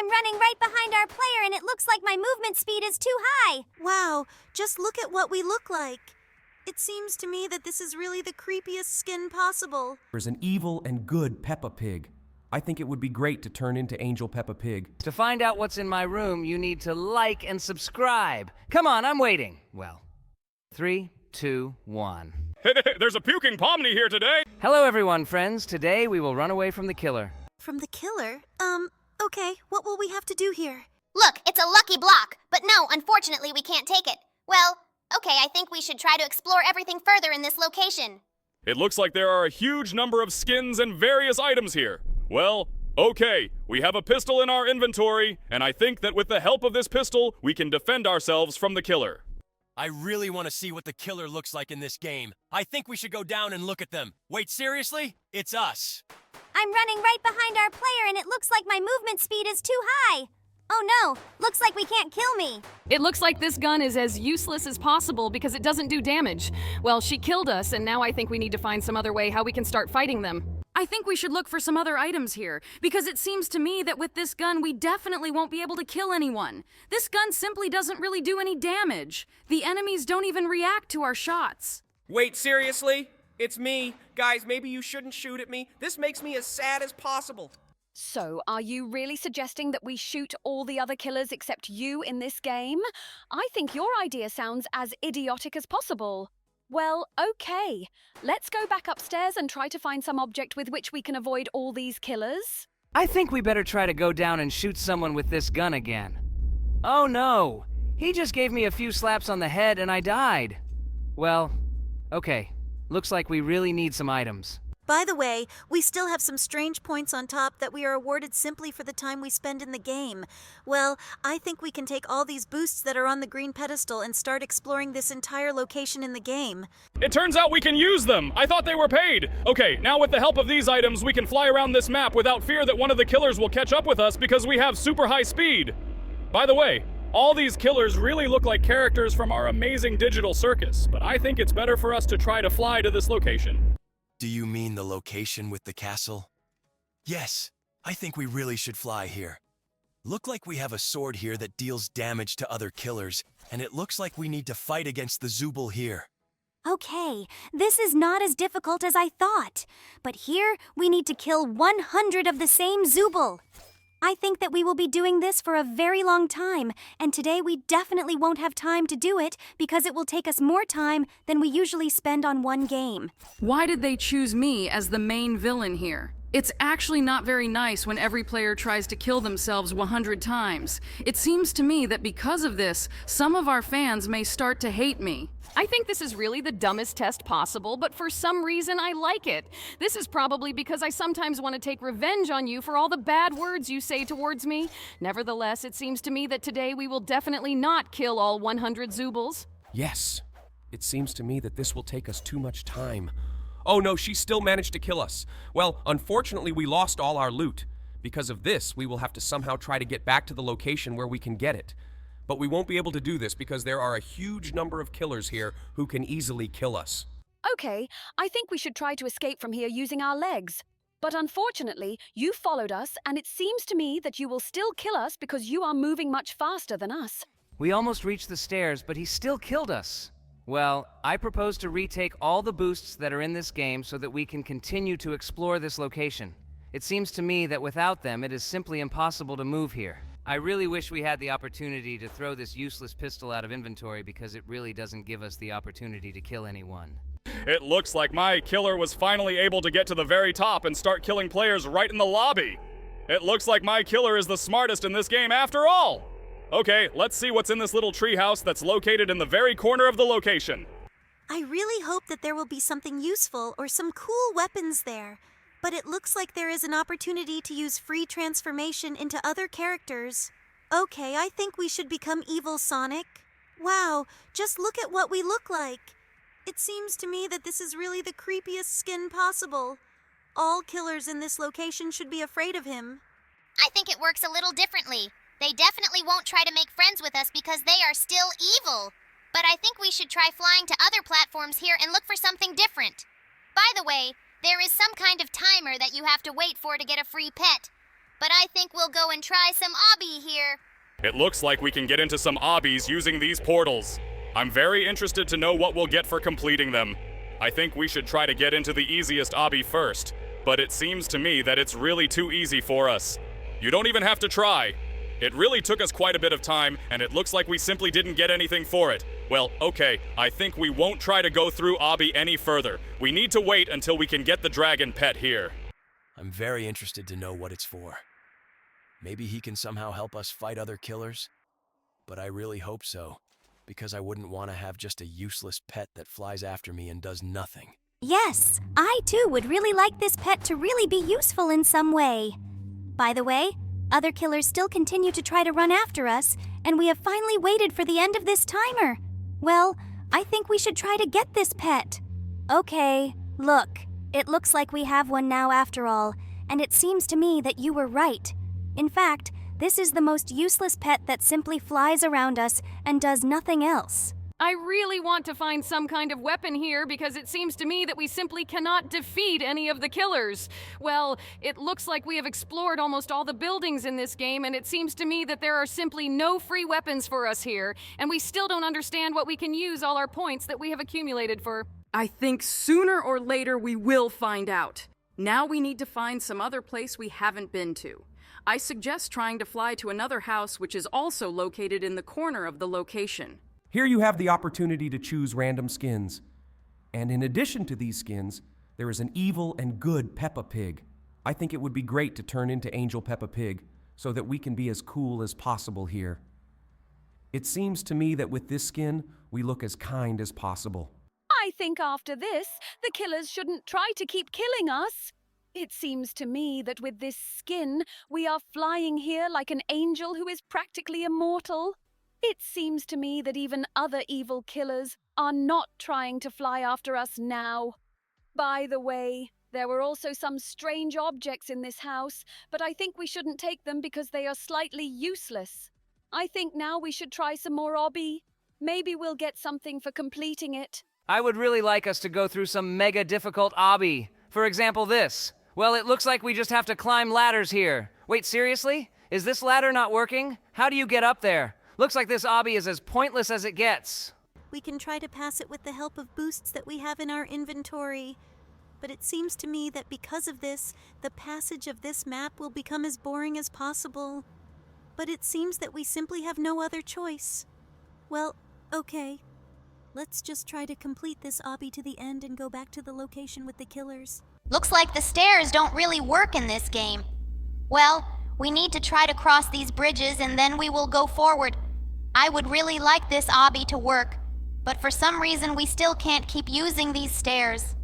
I'm running right behind our player and it looks like my movement speed is too high. Wow, just look at what we look like. It seems to me that this is really the creepiest skin possible. There's an evil and good Peppa Pig. I think it would be great to turn into Angel Peppa Pig. To find out what's in my room, you need to like and subscribe. Come on, I'm waiting. Well, 3, 2, 1. There's a puking Pomni here today. Hello, everyone, friends. Today we will run away from the killer. From the killer? Okay, what will we have to do here? Look, it's a lucky block, but no, unfortunately we can't take it. Well, okay, I think we should try to explore everything further in this location. It looks like there are a huge number of skins and various items here. Well, okay, we have a pistol in our inventory, and I think that with the help of this pistol, we can defend ourselves from the killer. I really want to see what the killer looks like in this game. I think we should go down and look at them. Wait, seriously? It's us. I'm running right behind our player and it looks like my movement speed is too high. Oh no, looks like we can't kill me. It looks like this gun is as useless as possible because it doesn't do damage. Well, she killed us, and now I think we need to find some other way how we can start fighting them. I think we should look for some other items here, because it seems to me that with this gun we definitely won't be able to kill anyone. This gun simply doesn't really do any damage. The enemies don't even react to our shots. Wait, seriously? It's me. Guys, maybe you shouldn't shoot at me. This makes me as sad as possible. So, are you really suggesting that we shoot all the other killers except you in this game? I think your idea sounds as idiotic as possible. Well, okay. Let's go back upstairs and try to find some object with which we can avoid all these killers. I think we better try to go down and shoot someone with this gun again. Oh no! He just gave me a few slaps on the head and I died. Well, okay. Looks like we really need some items. By the way, we still have some strange points on top that we are awarded simply for the time we spend in the game. Well, I think we can take all these boosts that are on the green pedestal and start exploring this entire location in the game. It turns out we can use them. I thought they were paid. Okay, now with the help of these items, we can fly around this map without fear that one of the killers will catch up with us because we have super high speed. By the way, all these killers really look like characters from our amazing digital circus, but I think it's better for us to try to fly to this location. Do you mean the location with the castle? Yes, I think we really should fly here. Look like we have a sword here that deals damage to other killers, and it looks like we need to fight against the Zooble here. Okay, this is not as difficult as I thought. But here, we need to kill 100 of the same Zooble. I think that we will be doing this for a very long time, and today we definitely won't have time to do it because it will take us more time than we usually spend on one game. Why did they choose me as the main villain here? It's actually not very nice when every player tries to kill themselves 100 times. It seems to me that because of this, some of our fans may start to hate me. I think this is really the dumbest test possible, but for some reason I like it. This is probably because I sometimes want to take revenge on you for all the bad words you say towards me. Nevertheless, it seems to me that today we will definitely not kill all 100 Zoobles. Yes. It seems to me that this will take us too much time. Oh no, she still managed to kill us. Well, unfortunately we lost all our loot. Because of this, we will have to somehow try to get back to the location where we can get it. But we won't be able to do this because there are a huge number of killers here who can easily kill us. Okay, I think we should try to escape from here using our legs. But unfortunately, you followed us, and it seems to me that you will still kill us because you are moving much faster than us. We almost reached the stairs, but he still killed us. Well, I propose to retake all the boosts that are in this game so that we can continue to explore this location. It seems to me that without them, it is simply impossible to move here. I really wish we had the opportunity to throw this useless pistol out of inventory because it really doesn't give us the opportunity to kill anyone. It looks like my killer was finally able to get to the very top and start killing players right in the lobby. It looks like my killer is the smartest in this game after all. Okay, let's see what's in this little treehouse that's located in the very corner of the location. I really hope that there will be something useful or some cool weapons there. But it looks like there is an opportunity to use free transformation into other characters. Okay, I think we should become evil Sonic. Wow, just look at what we look like. It seems to me that this is really the creepiest skin possible. All killers in this location should be afraid of him. I think it works a little differently. They definitely won't try to make friends with us because they are still evil. But I think we should try flying to other platforms here and look for something different. By the way, there is some kind of timer that you have to wait for to get a free pet. but I think we'll go and try some obby here. It looks like we can get into some obbies using these portals. I'm very interested to know what we'll get for completing them. I think we should try to get into the easiest obby first, but it seems to me that it's really too easy for us. You don't even have to try. It really took us quite a bit of time, and it looks like we simply didn't get anything for it. Well, okay, I think we won't try to go through obby any further. We need to wait until we can get the dragon pet here. I'm very interested to know what it's for. Maybe he can somehow help us fight other killers? But I really hope so, because I wouldn't want to have just a useless pet that flies after me and does nothing. Yes, I too would really like this pet to really be useful in some way. By the way, other killers still continue to try to run after us, and we have finally waited for the end of this timer. Well, I think we should try to get this pet. Okay, look, it looks like we have one now after all, and it seems to me that you were right. In fact, this is the most useless pet that simply flies around us and does nothing else. I really want to find some kind of weapon here because it seems to me that we simply cannot defeat any of the killers. Well, it looks like we have explored almost all the buildings in this game, and it seems to me that there are simply no free weapons for us here, and we still don't understand what we can use all our points that we have accumulated for. I think sooner or later we will find out. Now we need to find some other place we haven't been to. I suggest trying to fly to another house which is also located in the corner of the location. Here you have the opportunity to choose random skins. And in addition to these skins, there is an evil and good Peppa Pig. I think it would be great to turn into Angel Peppa Pig so that we can be as cool as possible here. It seems to me that with this skin, we look as kind as possible. I think after this, the killers shouldn't try to keep killing us. It seems to me that with this skin, we are flying here like an angel who is practically immortal. It seems to me that even other evil killers are not trying to fly after us now. By the way, there were also some strange objects in this house, but I think we shouldn't take them because they are slightly useless. I think now we should try some more obby. Maybe we'll get something for completing it. I would really like us to go through some mega difficult obby. For example, this. Well, it looks like we just have to climb ladders here. Wait, seriously? Is this ladder not working? How do you get up there? Looks like this obby is as pointless as it gets. We can try to pass it with the help of boosts that we have in our inventory. But it seems to me that because of this, the passage of this map will become as boring as possible. But it seems that we simply have no other choice. Well, okay. Let's just try to complete this obby to the end and go back to the location with the killers. Looks like the stairs don't really work in this game. Well, we need to try to cross these bridges and then we will go forward. I would really like this obby to work, but for some reason we still can't keep using these stairs.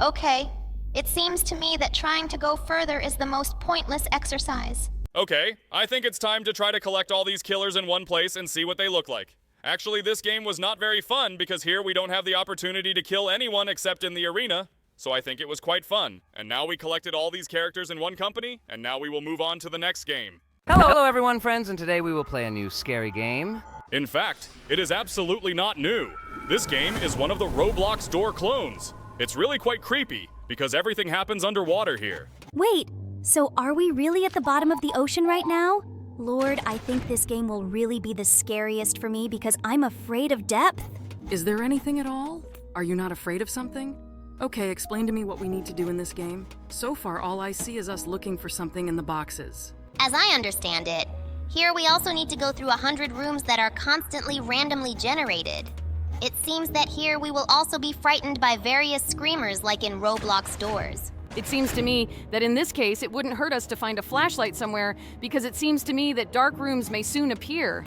Okay, it seems to me that trying to go further is the most pointless exercise. Okay, I think it's time to try to collect all these killers in one place and see what they look like. Actually, this game was not very fun because here we don't have the opportunity to kill anyone except in the arena. So I think it was quite fun. And now we collected all these characters in one company, and now we will move on to the next game. Hello everyone, friends, and today we will play a new scary game. In fact, it is absolutely not new. This game is one of the Roblox door clones. It's really quite creepy because everything happens underwater here. Wait, so are we really at the bottom of the ocean right now? Lord, I think this game will really be the scariest for me because I'm afraid of depth. Is there anything at all? Are you not afraid of something? Okay, explain to me what we need to do in this game. So far, all I see is us looking for something in the boxes. As I understand it, here we also need to go through 100 rooms that are constantly randomly generated. It seems that here we will also be frightened by various screamers like in Roblox doors. It seems to me that in this case, it wouldn't hurt us to find a flashlight somewhere because it seems to me that dark rooms may soon appear.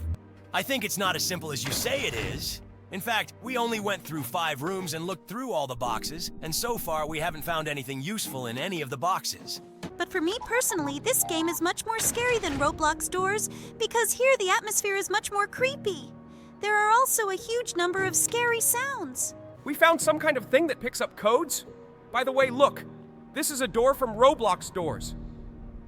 I think it's not as simple as you say it is. In fact, we only went through 5 rooms and looked through all the boxes, and so far we haven't found anything useful in any of the boxes. But for me personally, this game is much more scary than Roblox doors because here the atmosphere is much more creepy. There are also a huge number of scary sounds. We found some kind of thing that picks up codes. By the way, look. This is a door from Roblox doors.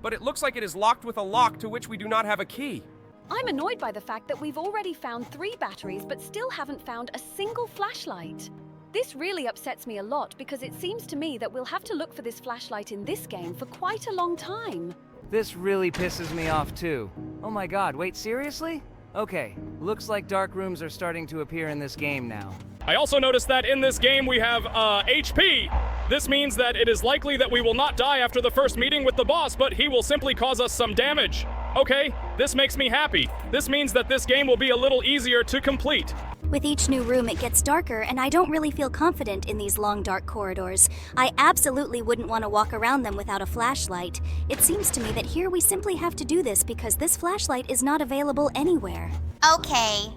But it looks like it is locked with a lock to which we do not have a key. I'm annoyed by the fact that we've already found 3 batteries but still haven't found a single flashlight. This really upsets me a lot because it seems to me that we'll have to look for this flashlight in this game for quite a long time. This really pisses me off too. Oh my god, wait, seriously? Okay, looks like dark rooms are starting to appear in this game now. I also noticed that in this game we have, HP. This means that it is likely that we will not die after the first meeting with the boss, but he will simply cause us some damage. Okay, this makes me happy. This means that this game will be a little easier to complete. With each new room, it gets darker, and I don't really feel confident in these long, dark corridors. I absolutely wouldn't want to walk around them without a flashlight. It seems to me that here we simply have to do this because this flashlight is not available anywhere. Okay,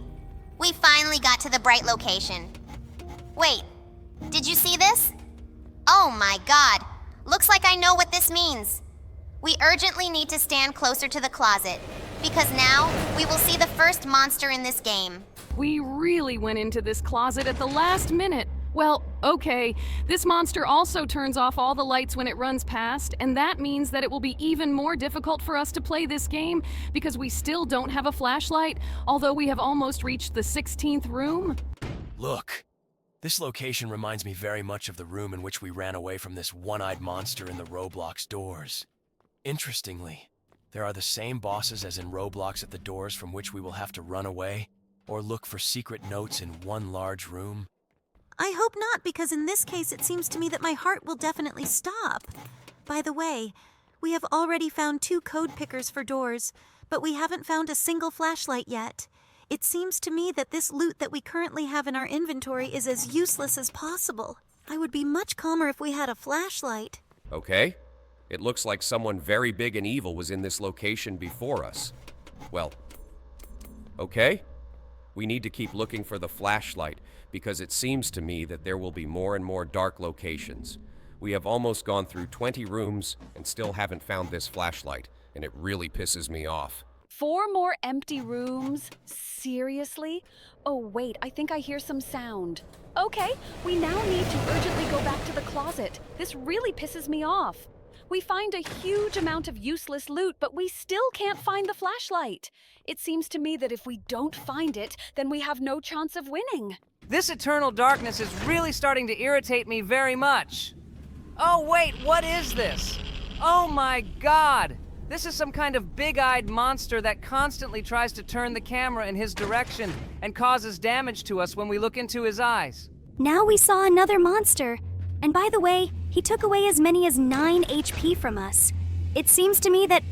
we finally got to the bright location. Wait, did you see this? Oh my god, looks like I know what this means. We urgently need to stand closer to the closet, because now we will see the first monster in this game. We really went into this closet at the last minute. Well, okay, this monster also turns off all the lights when it runs past, and that means that it will be even more difficult for us to play this game because we still don't have a flashlight, although we have almost reached the 16th room. Look, this location reminds me very much of the room in which we ran away from this one-eyed monster in the Roblox doors. Interestingly, there are the same bosses as in Roblox at the doors from which we will have to run away or look for secret notes in one large room. I hope not, because in this case it seems to me that my heart will definitely stop. By the way, we have already found 2 code pickers for doors, but we haven't found a single flashlight yet. It seems to me that this loot that we currently have in our inventory is as useless as possible. I would be much calmer if we had a flashlight. Okay. It looks like someone very big and evil was in this location before us. Well, okay. We need to keep looking for the flashlight, because it seems to me that there will be more and more dark locations. We have almost gone through 20 rooms and still haven't found this flashlight, and it really pisses me off. 4 more empty rooms? Seriously? Oh wait, I think I hear some sound. Okay, we now need to urgently go back to the closet. This really pisses me off. We find a huge amount of useless loot, but we still can't find the flashlight. It seems to me that if we don't find it, then we have no chance of winning. This eternal darkness is really starting to irritate me very much. Oh wait, what is this? Oh my god! This is some kind of big-eyed monster that constantly tries to turn the camera in his direction and causes damage to us when we look into his eyes. Now we saw another monster. And by the way, he took away as many as 9 HP from us. It seems to me that...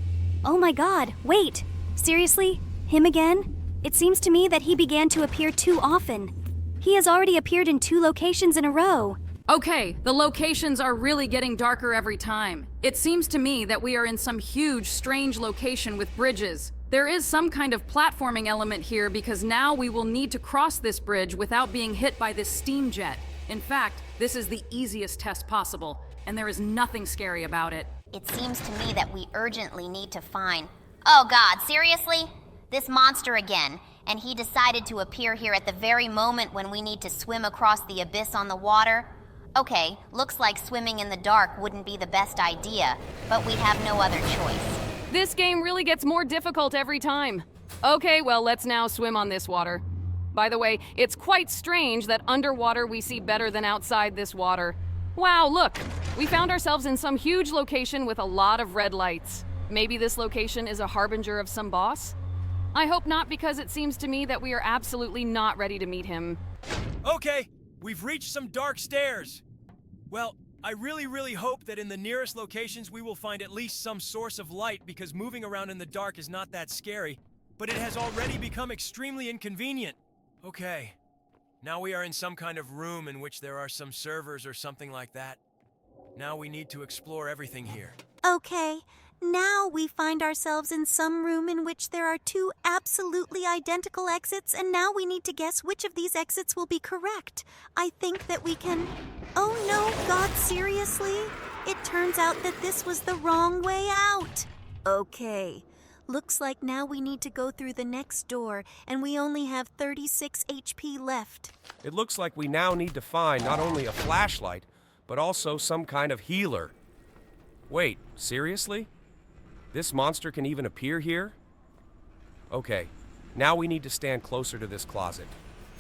Oh my god, wait. Seriously? Him again? It seems to me that he began to appear too often. He has already appeared in 2 locations in a row. Okay, the locations are really getting darker every time. It seems to me that we are in some huge, strange location with bridges. There is some kind of platforming element here because now we will need to cross this bridge without being hit by this steam jet. In fact, this is the easiest test possible, and there is nothing scary about it. It seems to me that we urgently need to find... Oh god, seriously? This monster again, and he decided to appear here at the very moment when we need to swim across the abyss on the water? Okay, looks like swimming in the dark wouldn't be the best idea, but we have no other choice. This game really gets more difficult every time. Okay, well, let's now swim on this water. By the way, it's quite strange that underwater we see better than outside this water. Wow, look! We found ourselves in some huge location with a lot of red lights. Maybe this location is a harbinger of some boss? I hope not, because it seems to me that we are absolutely not ready to meet him. Okay, we've reached some dark stairs. Well, I really hope that in the nearest locations we will find at least some source of light, because moving around in the dark is not that scary, but it has already become extremely inconvenient. Okay, now we are in some kind of room in which there are some servers or something like that. Now we need to explore everything here. Okay, now we find ourselves in some room in which there are 2 absolutely identical exits, and now we need to guess which of these exits will be correct. I think that we can... Oh no, God, seriously? It turns out that this was the wrong way out. Okay. Looks like now we need to go through the next door, and we only have 36 HP left. It looks like we now need to find not only a flashlight, but also some kind of healer. Wait, seriously? This monster can even appear here? Okay, now we need to stand closer to this closet.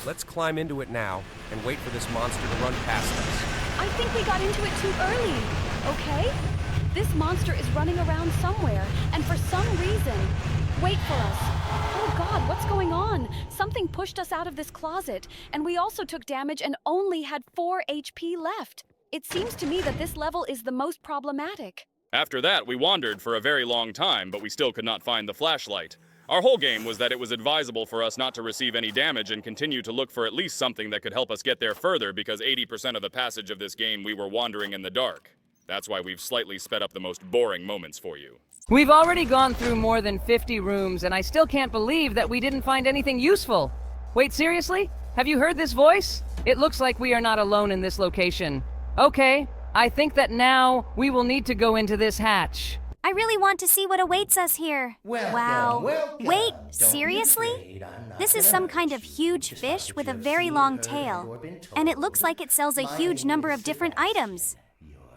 Let's climb into it now and wait for this monster to run past us. I think we got into it too early. Okay? This monster is running around somewhere, and for some reason... Wait for us. Oh God, what's going on? Something pushed us out of this closet, and we also took damage and only had 4 HP left. It seems to me that this level is the most problematic. After that, we wandered for a very long time, but we still could not find the flashlight. Our whole game was that it was advisable for us not to receive any damage and continue to look for at least something that could help us get there further, because 80% of the passage of this game we were wandering in the dark. That's why we've slightly sped up the most boring moments for you. We've already gone through more than 50 rooms, and I still can't believe that we didn't find anything useful. Wait, seriously? Have you heard this voice? It looks like we are not alone in this location. Okay, I think that now we will need to go into this hatch. I really want to see what awaits us here. Wow. Wait, seriously? This is some kind of huge fish with a very long tail. And it looks like it sells a huge number of different items.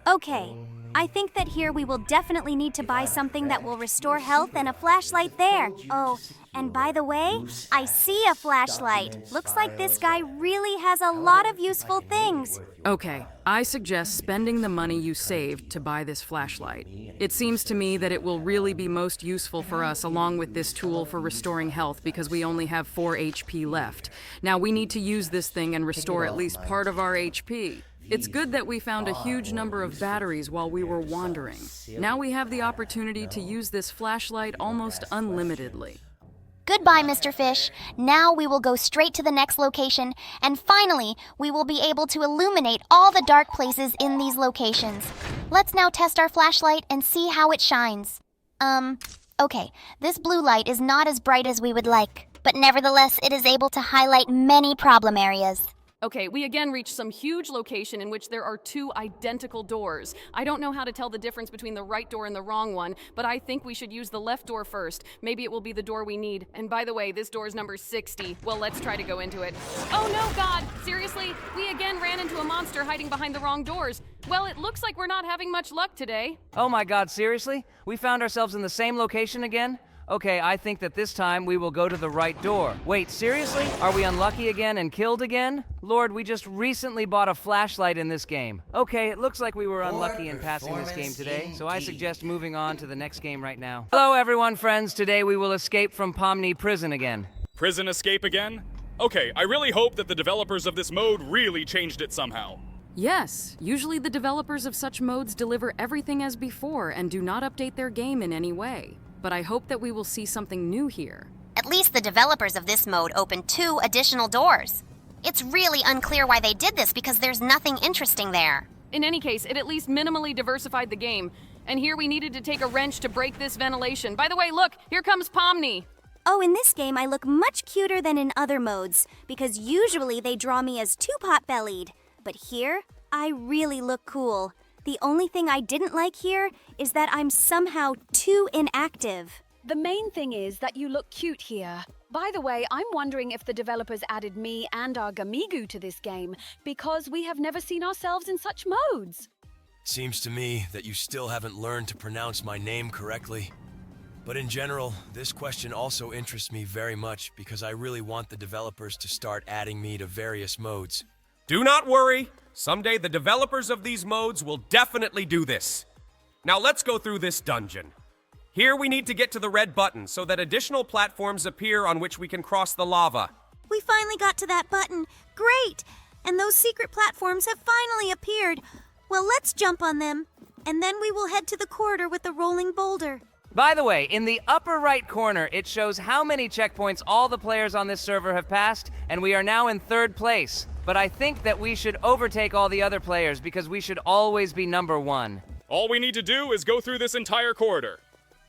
Okay, I think that here we will definitely need to buy something that will restore health and a flashlight there. Oh, and by the way, I see a flashlight. Looks like this guy really has a lot of useful things. Okay, I suggest spending the money you saved to buy this flashlight. It seems to me that it will really be most useful for us along with this tool for restoring health because we only have 4 HP left. Now we need to use this thing and restore at least part of our HP. It's good that we found a huge number of batteries while we were wandering. Now we have the opportunity to use this flashlight almost unlimitedly. Goodbye, Mr. Fish. Now we will go straight to the next location, and finally, we will be able to illuminate all the dark places in these locations. Let's now test our flashlight and see how it shines. Okay, this blue light is not as bright as we would like, but nevertheless, it is able to highlight many problem areas. Okay, we again reached some huge location in which there are 2 identical doors. I don't know how to tell the difference between the right door and the wrong one, but I think we should use the left door first. Maybe it will be the door we need. And by the way, this door is number 60. Well, let's try to go into it. Oh no, God! Seriously? We again ran into a monster hiding behind the wrong doors. Well, it looks like we're not having much luck today. Oh my God, seriously? We found ourselves in the same location again? Okay, I think that this time we will go to the right door. Wait, seriously? Are we unlucky again and killed again? Lord, we just recently bought a flashlight in this game. Okay, it looks like we were unlucky in passing this game today, so I suggest moving on to the next game right now. Hello everyone, friends. Today we will escape from Pomni Prison again. Prison escape again? Okay, I really hope that the developers of this mode really changed it somehow. Yes, usually the developers of such modes deliver everything as before and do not update their game in any way. But I hope that we will see something new here. At least the developers of this mode opened 2 additional doors. It's really unclear why they did this because there's nothing interesting there. In any case, it at least minimally diversified the game. And here we needed to take a wrench to break this ventilation. By the way, look, here comes Pomni. Oh, in this game I look much cuter than in other modes, because usually they draw me as too pot-bellied. But here, I really look cool. The only thing I didn't like here is that I'm somehow too inactive. The main thing is that you look cute here. By the way, I'm wondering if the developers added me and our Gamigu to this game, because we have never seen ourselves in such modes. Seems to me that you still haven't learned to pronounce my name correctly. But in general, this question also interests me very much because I really want the developers to start adding me to various modes. Do not worry. Someday the developers of these modes will definitely do this. Now let's go through this dungeon. Here we need to get to the red button so that additional platforms appear on which we can cross the lava. We finally got to that button. Great! And those secret platforms have finally appeared. Well, let's jump on them, and then we will head to the corridor with the rolling boulder. By the way, in the upper right corner, it shows how many checkpoints all the players on this server have passed, and we are now in 3rd place. But I think that we should overtake all the other players because we should always be number 1. All we need to do is go through this entire corridor.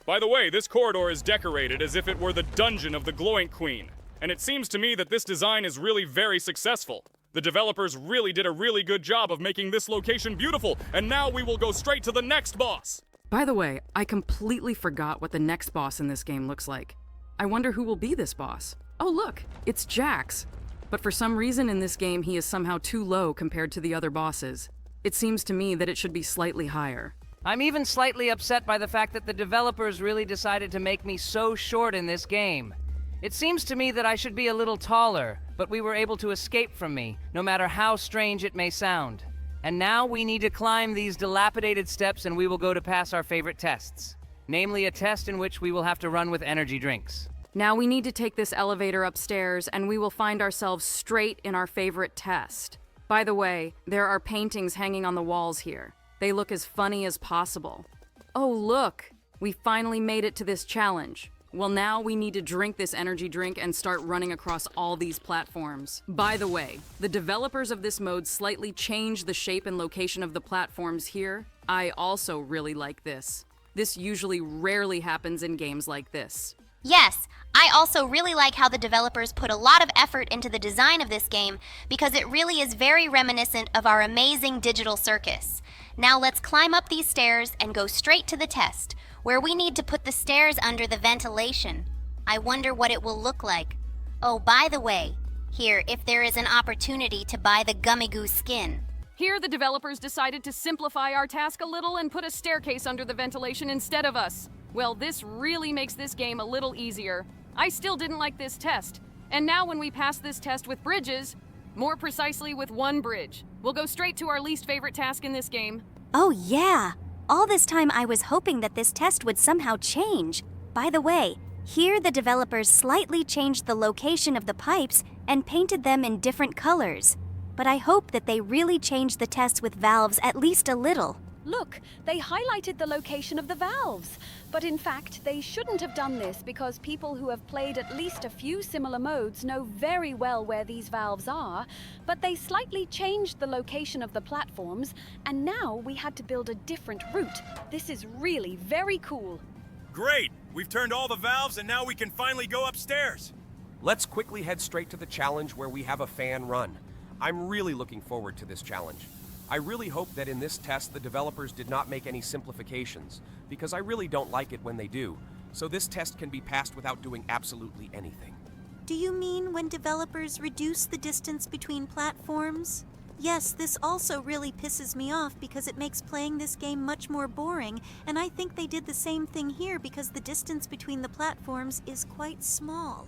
By the way, this corridor is decorated as if it were the dungeon of the Gloink Queen. And it seems to me that this design is really very successful. The developers really did a really good job of making this location beautiful, and now we will go straight to the next boss. By the way, I completely forgot what the next boss in this game looks like. I wonder who will be this boss. Oh look, it's Jax. But for some reason in this game he is somehow too low compared to the other bosses. It seems to me that it should be slightly higher. I'm even slightly upset by the fact that the developers really decided to make me so short in this game. It seems to me that I should be a little taller, but we were able to escape from me, no matter how strange it may sound. And now we need to climb these dilapidated steps and we will go to pass our favorite tests. Namely, a test in which we will have to run with energy drinks. Now we need to take this elevator upstairs and we will find ourselves straight in our favorite test. By the way, there are paintings hanging on the walls here. They look as funny as possible. Oh, look! We finally made it to this challenge. Well, now we need to drink this energy drink and start running across all these platforms. By the way, the developers of this mode slightly changed the shape and location of the platforms here. I also really like this. This usually rarely happens in games like this. Yes, I also really like how the developers put a lot of effort into the design of this game because it really is very reminiscent of our amazing digital circus. Now let's climb up these stairs and go straight to the test, where we need to put the stairs under the ventilation. I wonder what it will look like. Oh, by the way, here, if there is an opportunity to buy the Gummy Goo skin. Here, the developers decided to simplify our task a little and put a staircase under the ventilation instead of us. Well, this really makes this game a little easier. I still didn't like this test. And now when we pass this test with bridges, more precisely with one bridge, we'll go straight to our least favorite task in this game. Oh, yeah. All this time I was hoping that this test would somehow change. By the way, here the developers slightly changed the location of the pipes and painted them in different colors. But I hope that they really changed the test with valves at least a little. Look, they highlighted the location of the valves. But in fact, they shouldn't have done this because people who have played at least a few similar modes know very well where these valves are. But they slightly changed the location of the platforms, and now we had to build a different route. This is really very cool. Great! We've turned all the valves and now we can finally go upstairs. Let's quickly head straight to the challenge where we have a fan run. I'm really looking forward to this challenge. I really hope that in this test the developers did not make any simplifications, because I really don't like it when they do, so this test can be passed without doing absolutely anything. Do you mean when developers reduce the distance between platforms? Yes, this also really pisses me off because it makes playing this game much more boring, and I think they did the same thing here because the distance between the platforms is quite small.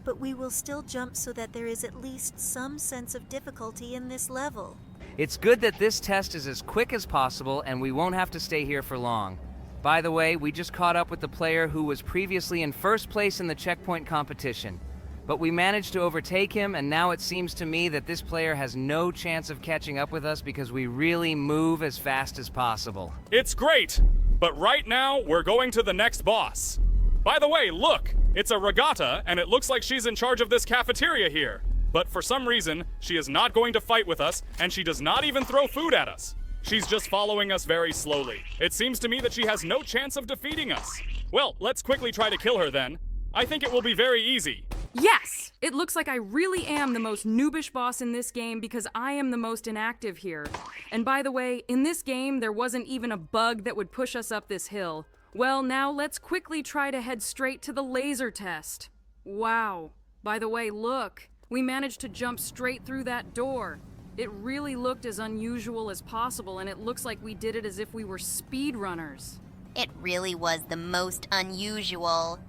But we will still jump so that there is at least some sense of difficulty in this level. It's good that this test is as quick as possible and we won't have to stay here for long. By the way, we just caught up with the player who was previously in first place in the checkpoint competition. But we managed to overtake him, and now it seems to me that this player has no chance of catching up with us because we really move as fast as possible. It's great! But right now, we're going to the next boss. By the way, look! It's a regatta, and it looks like she's in charge of this cafeteria here. But for some reason, she is not going to fight with us, and she does not even throw food at us. She's just following us very slowly. It seems to me that she has no chance of defeating us. Well, let's quickly try to kill her then. I think it will be very easy. Yes! It looks like I really am the most noobish boss in this game because I am the most inactive here. And by the way, in this game, there wasn't even a bug that would push us up this hill. Well, now let's quickly try to head straight to the laser test. Wow. By the way, look. We managed to jump straight through that door. It really looked as unusual as possible, and it looks like we did it as if we were speedrunners. It really was the most unusual.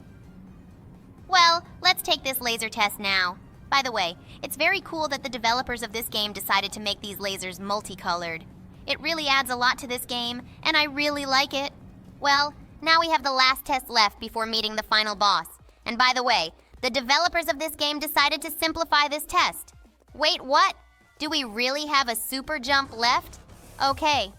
Well, let's take this laser test now. By the way, it's very cool that the developers of this game decided to make these lasers multicolored. It really adds a lot to this game, and I really like it. Well, now we have the last test left before meeting the final boss. And by the way, the developers of this game decided to simplify this test. Wait, what? Do we really have a super jump left? Okay,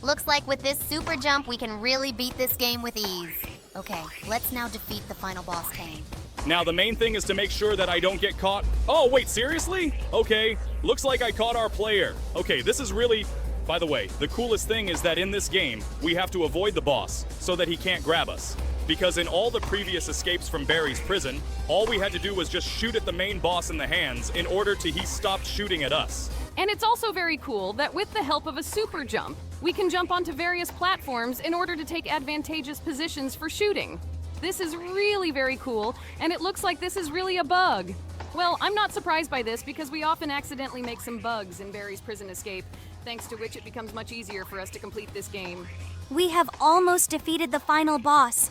looks like with this super jump we can really beat this game with ease. Okay, let's now defeat the final boss Kane. Now the main thing is to make sure that I don't get caught. Oh, wait, seriously? Okay, looks like I caught our player. Okay, this is really... By the way, the coolest thing is that in this game, we have to avoid the boss so that he can't grab us. Because in all the previous escapes from Barry's prison, all we had to do was just shoot at the main boss in the hands in order to he stopped shooting at us. And it's also very cool that with the help of a super jump, we can jump onto various platforms in order to take advantageous positions for shooting. This is really very cool, and it looks like this is really a bug. Well, I'm not surprised by this because we often accidentally make some bugs in Barry's prison escape, thanks to which it becomes much easier for us to complete this game. We have almost defeated the final boss.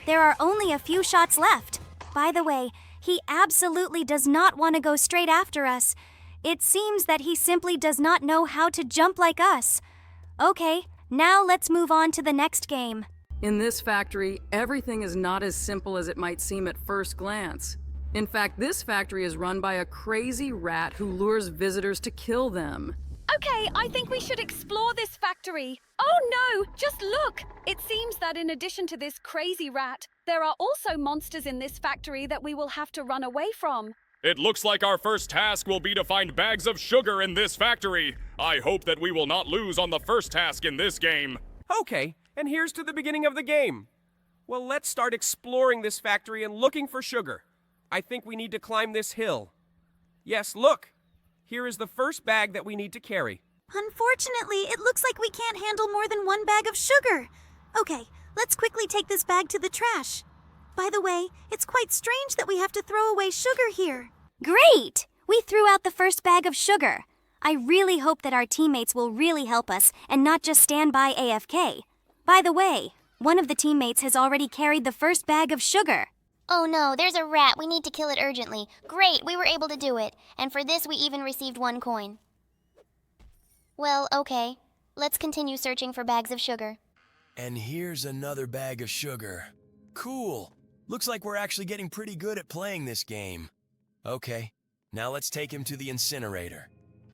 There are only a few shots left. By the way, He absolutely does not want to go straight after us. It seems that he simply does not know how to jump like us. Okay, now let's move on to the next game. In this factory, everything is not as simple as it might seem at first glance. In fact, this factory is run by a crazy rat who lures visitors to kill them. Okay, I think we should explore this factory. Oh no, just look! It seems that in addition to this crazy rat, there are also monsters in this factory that we will have to run away from. It looks like our first task will be to find bags of sugar in this factory. I hope that we will not lose on the first task in this game. Okay, and here's to the beginning of the game. Well, let's start exploring this factory and looking for sugar. I think we need to climb this hill. Yes, look. Here is the first bag that we need to carry. Unfortunately, it looks like we can't handle more than one bag of sugar. Okay, let's quickly take this bag to the trash. By the way, it's quite strange that we have to throw away sugar here. Great! We threw out the first bag of sugar. I really hope that our teammates will really help us and not just stand by AFK. By the way, one of the teammates has already carried the first bag of sugar. Oh no, there's a rat. We need to kill it urgently. Great, we were able to do it. And for this, we even received 1 coin. Well, okay. Let's continue searching for bags of sugar. And here's another bag of sugar. Cool. Looks like we're actually getting pretty good at playing this game. Okay, now let's take him to the incinerator.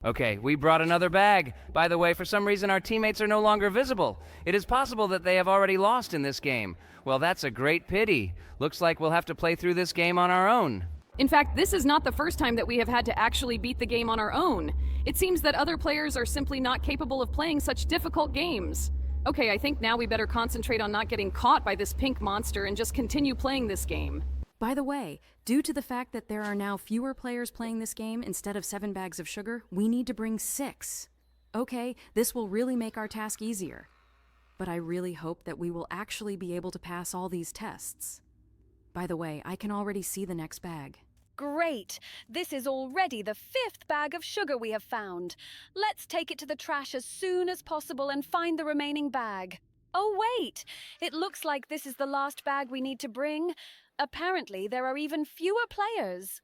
Okay, we brought another bag. By the way, for some reason our teammates are no longer visible. It is possible that they have already lost in this game. Well, that's a great pity. Looks like we'll have to play through this game on our own. In fact, this is not the first time that we have had to actually beat the game on our own. It seems that other players are simply not capable of playing such difficult games. Okay, I think now we better concentrate on not getting caught by this pink monster and just continue playing this game. By the way, due to the fact that there are now fewer players playing this game instead of 7 bags of sugar, we need to bring 6. Okay, this will really make our task easier. But I really hope that we will actually be able to pass all these tests. By the way, I can already see the next bag. Great! This is already the 5th bag of sugar we have found. Let's take it to the trash as soon as possible and find the remaining bag. Oh wait! It looks like this is the last bag we need to bring. Apparently, there are even fewer players.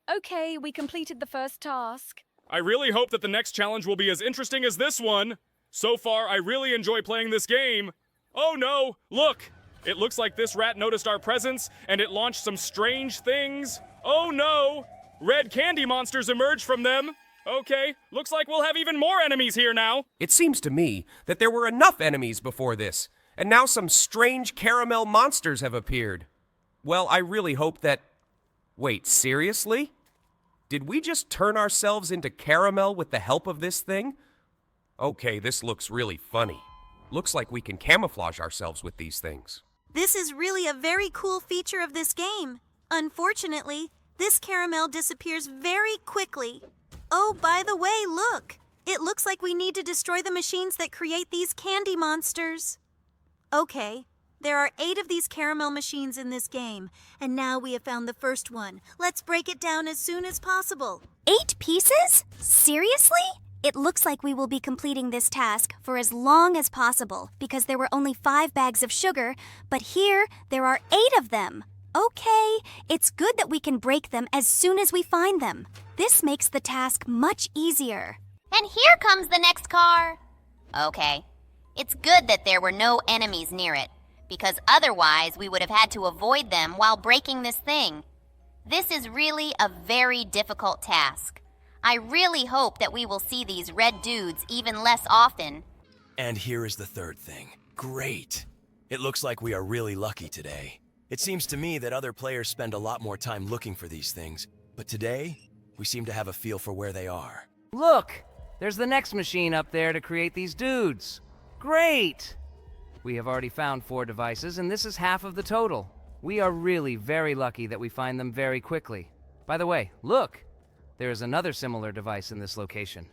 Okay, we completed the first task. I really hope that the next challenge will be as interesting as this one. So far, I really enjoy playing this game. Oh no, look! It looks like this rat noticed our presence, and it launched some strange things. Oh no! Red candy monsters emerged from them. Okay, looks like we'll have even more enemies here now. It seems to me that there were enough enemies before this, and now some strange caramel monsters have appeared. Well, I really hope that... Wait, seriously? Did we just turn ourselves into caramel with the help of this thing? Okay, this looks really funny. Looks like we can camouflage ourselves with these things. This is really a very cool feature of this game. Unfortunately, this caramel disappears very quickly. Oh, by the way, look! It looks like we need to destroy the machines that create these candy monsters. Okay, there are 8 of these caramel machines in this game, and now we have found the first one. Let's break it down as soon as possible. 8 pieces? Seriously? It looks like we will be completing this task for as long as possible because there were only 5 bags of sugar, but here there are 8 of them. Okay, it's good that we can break them as soon as we find them. This makes the task much easier. And here comes the next car. Okay, it's good that there were no enemies near it, because otherwise we would have had to avoid them while breaking this thing. This is really a very difficult task. I really hope that we will see these red dudes even less often. And here is the third thing. Great! It looks like we are really lucky today. It seems to me that other players spend a lot more time looking for these things, but today, we seem to have a feel for where they are. Look! There's the next machine up there to create these dudes. Great! We have already found 4 devices, and this is half of the total. We are really very lucky that we find them very quickly. By the way, look! There is another similar device in this location.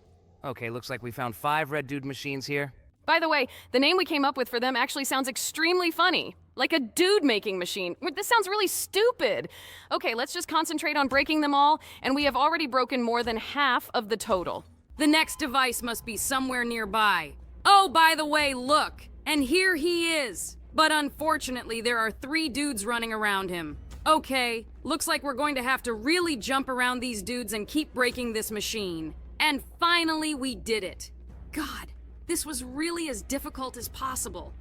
Okay, looks like we found 5 red dude machines here. By the way, the name we came up with for them actually sounds extremely funny. Like a dude-making machine. This sounds really stupid. Okay, let's just concentrate on breaking them all, and we have already broken more than half of the total. The next device must be somewhere nearby. Oh, by the way, look! And here he is! But unfortunately, there are 3 dudes running around him. Okay, looks like we're going to have to really jump around these dudes and keep breaking this machine. And finally, we did it. God, this was really as difficult as possible.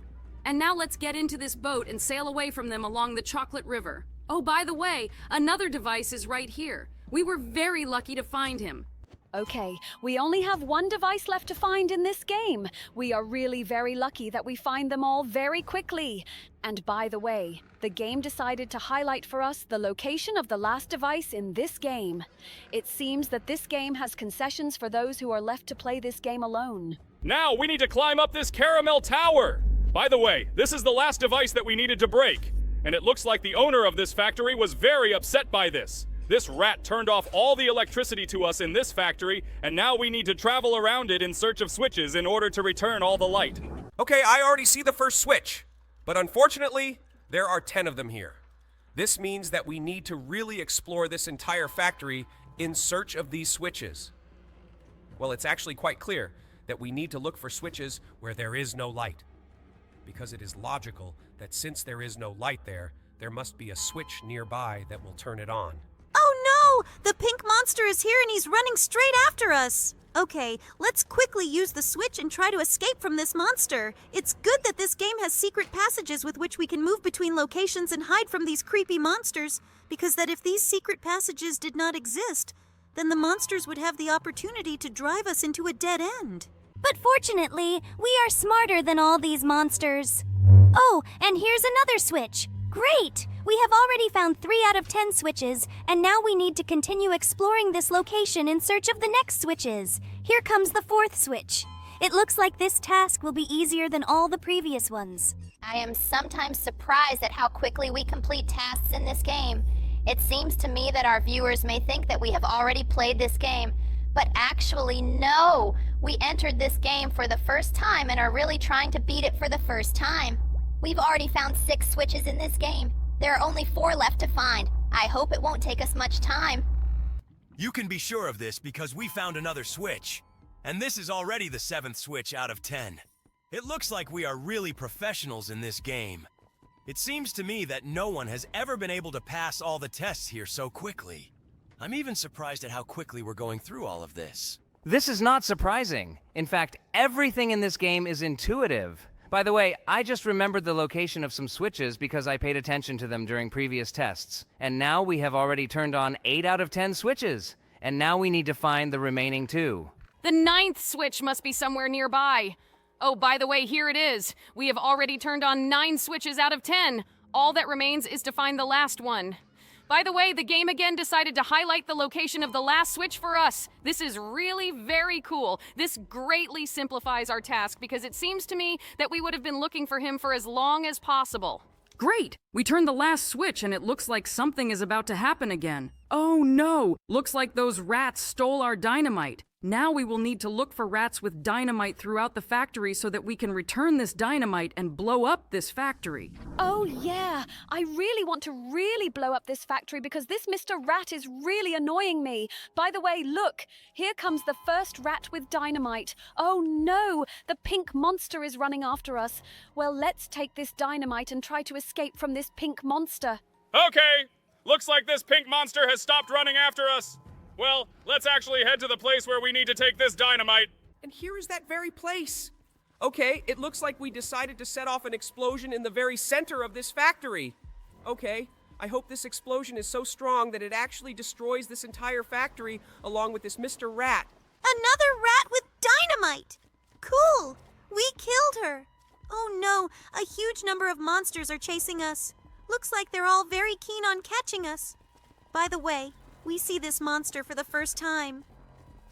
And now let's get into this boat and sail away from them along the Chocolate River. Oh, by the way, another device is right here. We were very lucky to find him. Okay, we only have one device left to find in this game. We are really very lucky that we find them all very quickly. And by the way, the game decided to highlight for us the location of the last device in this game. It seems that this game has concessions for those who are left to play this game alone. Now we need to climb up this caramel tower. By the way, this is the last device that we needed to break. And it looks like the owner of this factory was very upset by this. This rat turned off all the electricity to us in this factory, and now we need to travel around it in search of switches in order to return all the light. Okay, I already see the first switch, but unfortunately, there are 10 of them here. This means that we need to really explore this entire factory in search of these switches. Well, it's actually quite clear that we need to look for switches where there is no light, because it is logical that since there is no light there must be a switch nearby that will turn it on. Oh no! The pink monster is here and he's running straight after us! Okay, let's quickly use the switch and try to escape from this monster. It's good that this game has secret passages with which we can move between locations and hide from these creepy monsters, because that if these secret passages did not exist, then the monsters would have the opportunity to drive us into a dead end. But fortunately, we are smarter than all these monsters. Oh, and here's another switch. Great! We have already found 3 out of 10 switches, and now we need to continue exploring this location in search of the next switches. Here comes the 4th switch. It looks like this task will be easier than all the previous ones. I am sometimes surprised at how quickly we complete tasks in this game. It seems to me that our viewers may think that we have already played this game, but actually no! We entered this game for the first time and are really trying to beat it for the first time. We've already found 6 switches in this game. There are only 4 left to find. I hope it won't take us much time. You can be sure of this because we found another switch. And this is already the 7th switch out of 10. It looks like we are really professionals in this game. It seems to me that no one has ever been able to pass all the tests here so quickly. I'm even surprised at how quickly we're going through all of this. This is not surprising. In fact, everything in this game is intuitive. By the way, I just remembered the location of some switches because I paid attention to them during previous tests. And now we have already turned on 8 out of 10 switches. And now we need to find the remaining 2. The 9th switch must be somewhere nearby. Oh, by the way, here it is. We have already turned on 9 switches out of 10. All that remains is to find the last one. By the way, the game again decided to highlight the location of the last switch for us. This is really very cool. This greatly simplifies our task because it seems to me that we would have been looking for him for as long as possible. Great! We turned the last switch and it looks like something is about to happen again. Oh no! Looks like those rats stole our dynamite. Now we will need to look for rats with dynamite throughout the factory so that we can return this dynamite and blow up this factory. Oh yeah, I really want to really blow up this factory because this Mr. Rat is really annoying me. By the way, look, here comes the first rat with dynamite. Oh no, the pink monster is running after us. Well, let's take this dynamite and try to escape from this pink monster. Okay, looks like this pink monster has stopped running after us. Well, let's actually head to the place where we need to take this dynamite. And here is that very place. Okay, it looks like we decided to set off an explosion in the very center of this factory. Okay, I hope this explosion is so strong that it actually destroys this entire factory along with this Mr. Rat. Another rat with dynamite! Cool! We killed her! Oh no, a huge number of monsters are chasing us. Looks like they're all very keen on catching us. By the way, we see this monster for the first time.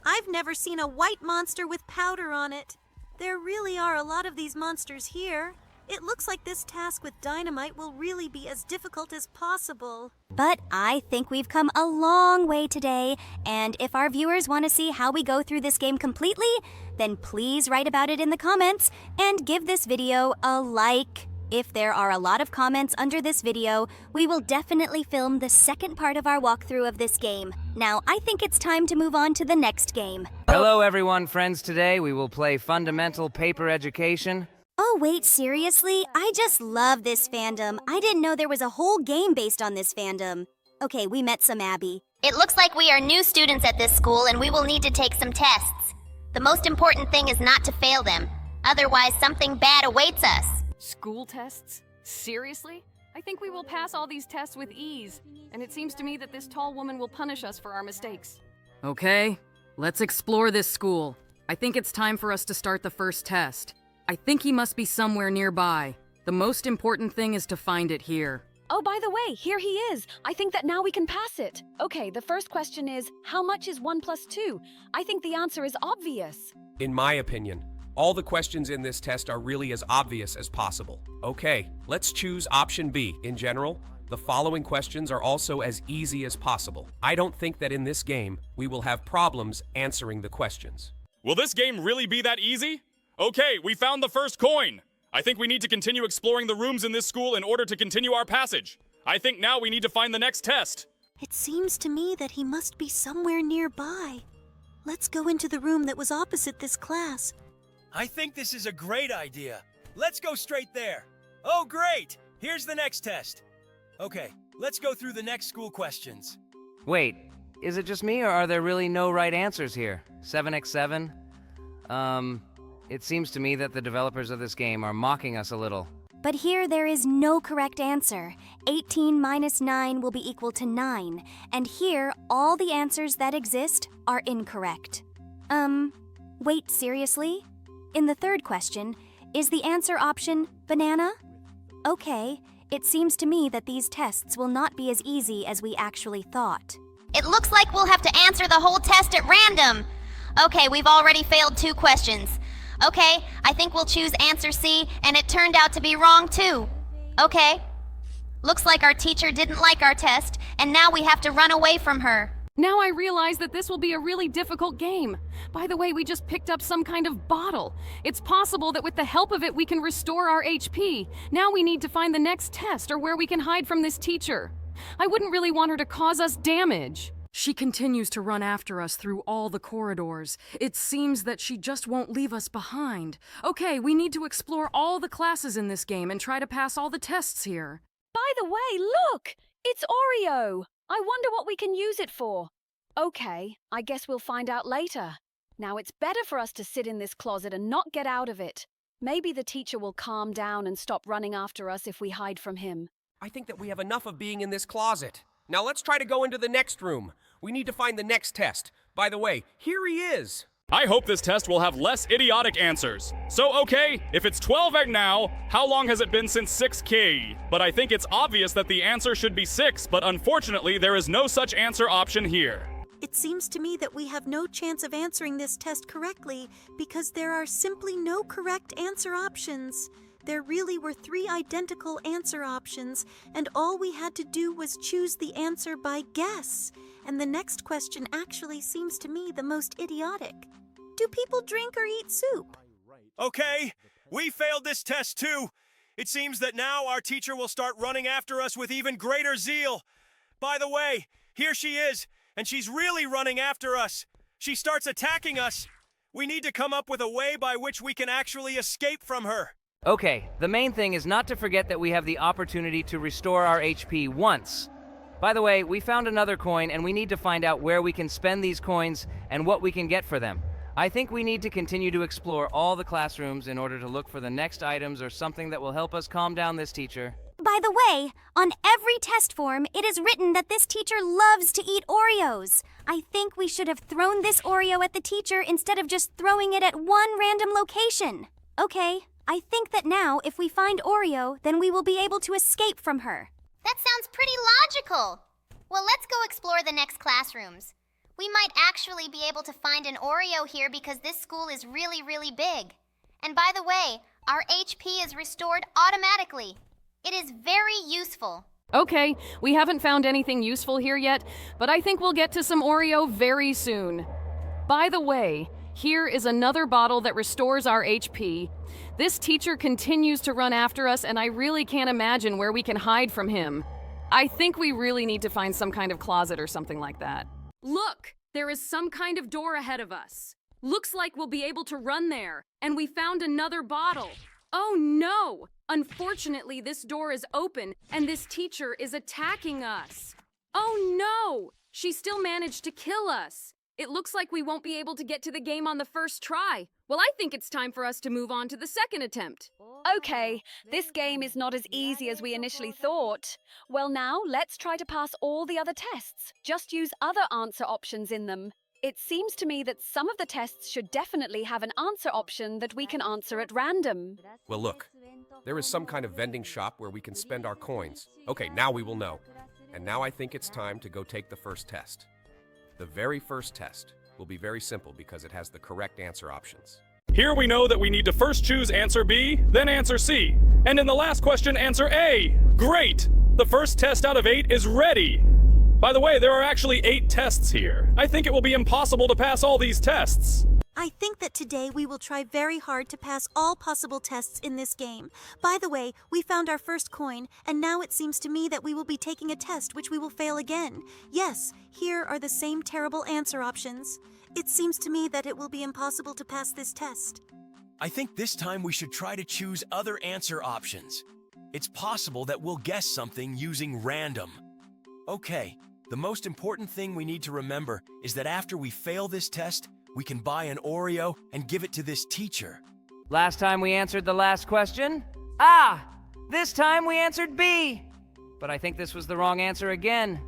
I've never seen a white monster with powder on it. There really are a lot of these monsters here. It looks like this task with dynamite will really be as difficult as possible. But I think we've come a long way today, and if our viewers want to see how we go through this game completely, then please write about it in the comments and give this video a like. If there are a lot of comments under this video, we will definitely film the second part of our walkthrough of this game. Now, I think it's time to move on to the next game. Hello everyone, friends. Today we will play Fundamental Paper Education. Oh, wait, seriously? I just love this fandom. I didn't know there was a whole game based on this fandom. Okay, we met some Abby. It looks like we are new students at this school and we will need to take some tests. The most important thing is not to fail them. Otherwise, something bad awaits us. School tests? Seriously? I think we will pass all these tests with ease, and it seems to me that this tall woman will punish us for our mistakes. Okay, let's explore this school. I think it's time for us to start the first test. I think he must be somewhere nearby. The most important thing is to find it here. Oh, by the way, here he is. I think that now we can pass it. Okay, the first question is, how much is 1 plus 2? I think the answer is obvious. In my opinion, all the questions in this test are really as obvious as possible. Okay, let's choose option B. In general, the following questions are also as easy as possible. I don't think that in this game, we will have problems answering the questions. Will this game really be that easy? Okay, we found the first coin. I think we need to continue exploring the rooms in this school in order to continue our passage. I think now we need to find the next test. It seems to me that he must be somewhere nearby. Let's go into the room that was opposite this class. I think this is a great idea. Let's go straight there. Oh, great! Here's the next test. Okay, let's go through the next school questions. Wait, is it just me or are there really no right answers here? 7x7? It seems to me that the developers of this game are mocking us a little. But here there is no correct answer. 18 minus 9 will be equal to 9. And here, all the answers that exist are incorrect. Wait, seriously? In the third question, is the answer option banana? Okay, it seems to me that these tests will not be as easy as we actually thought. It looks like we'll have to answer the whole test at random. Okay, we've already failed 2 questions. Okay, I think we'll choose answer C, and it turned out to be wrong too. Okay. Looks like our teacher didn't like our test, and now we have to run away from her. Now I realize that this will be a really difficult game. By the way, we just picked up some kind of bottle. It's possible that with the help of it we can restore our HP. Now we need to find the next test or where we can hide from this teacher. I wouldn't really want her to cause us damage. She continues to run after us through all the corridors. It seems that she just won't leave us behind. Okay, we need to explore all the classes in this game and try to pass all the tests here. By the way, look! It's Oreo! I wonder what we can use it for. Okay, I guess we'll find out later. Now it's better for us to sit in this closet and not get out of it. Maybe the teacher will calm down and stop running after us if we hide from him. I think that we have enough of being in this closet. Now let's try to go into the next room. We need to find the next test. By the way, here he is. I hope this test will have less idiotic answers. So, okay, if it's 12 right now, how long has it been since 6K? But I think it's obvious that the answer should be 6, but unfortunately, there is no such answer option here. It seems to me that we have no chance of answering this test correctly because there are simply no correct answer options. There really were 3 identical answer options, and all we had to do was choose the answer by guess. And the next question actually seems to me the most idiotic. Do people drink or eat soup? Okay, we failed this test too. It seems that now our teacher will start running after us with even greater zeal. By the way, here she is, and she's really running after us. She starts attacking us. We need to come up with a way by which we can actually escape from her. Okay, the main thing is not to forget that we have the opportunity to restore our HP once. By the way, we found another coin and we need to find out where we can spend these coins and what we can get for them. I think we need to continue to explore all the classrooms in order to look for the next items or something that will help us calm down this teacher. By the way, on every test form, it is written that this teacher loves to eat Oreos. I think we should have thrown this Oreo at the teacher instead of just throwing it at one random location. Okay, I think that now if we find Oreo, then we will be able to escape from her. That sounds pretty logical. Well, let's go explore the next classrooms. We might actually be able to find an Oreo here because this school is really, really big. And by the way, our HP is restored automatically. It is very useful. Okay, we haven't found anything useful here yet, but I think we'll get to some Oreo very soon. By the way, here is another bottle that restores our HP. This teacher continues to run after us, and I really can't imagine where we can hide from him. I think we really need to find some kind of closet or something like that. Look! There is some kind of door ahead of us. Looks like we'll be able to run there. And we found another bottle. Oh no! Unfortunately, this door is open and this teacher is attacking us. Oh no! She still managed to kill us. It looks like we won't be able to get to the game on the first try. Well, I think it's time for us to move on to the second attempt. Okay, this game is not as easy as we initially thought. Well, now let's try to pass all the other tests. Just use other answer options in them. It seems to me that some of the tests should definitely have an answer option that we can answer at random. Well, look. There is some kind of vending shop where we can spend our coins. Okay, now we will know. And now I think it's time to go take the first test. The very first test will be very simple because it has the correct answer options. Here we know that we need to first choose answer B, then answer C. And in the last question, answer A. Great! The first test out of 8 is ready. By the way, there are actually 8 tests here. I think it will be impossible to pass all these tests. I think that today we will try very hard to pass all possible tests in this game. By the way, we found our first coin, and now it seems to me that we will be taking a test which we will fail again. Yes, here are the same terrible answer options. It seems to me that it will be impossible to pass this test. I think this time we should try to choose other answer options. It's possible that we'll guess something using random. Okay, the most important thing we need to remember is that after we fail this test, we can buy an Oreo and give it to this teacher. Last time we answered the last question? This time we answered B. But I think this was the wrong answer again.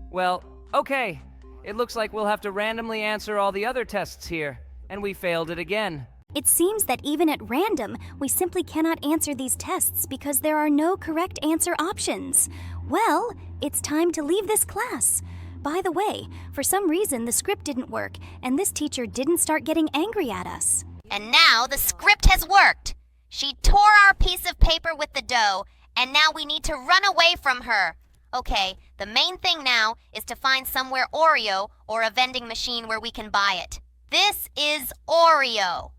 Well, okay. It looks like we'll have to randomly answer all the other tests here, and we failed it again. It seems that even at random, we simply cannot answer these tests because there are no correct answer options. Well, it's time to leave this class. By the way, for some reason the script didn't work, and this teacher didn't start getting angry at us. And now the script has worked. She tore our piece of paper with the dough, and now we need to run away from her. Okay, the main thing now is to find somewhere Oreo or a vending machine where we can buy it. This is Oreo.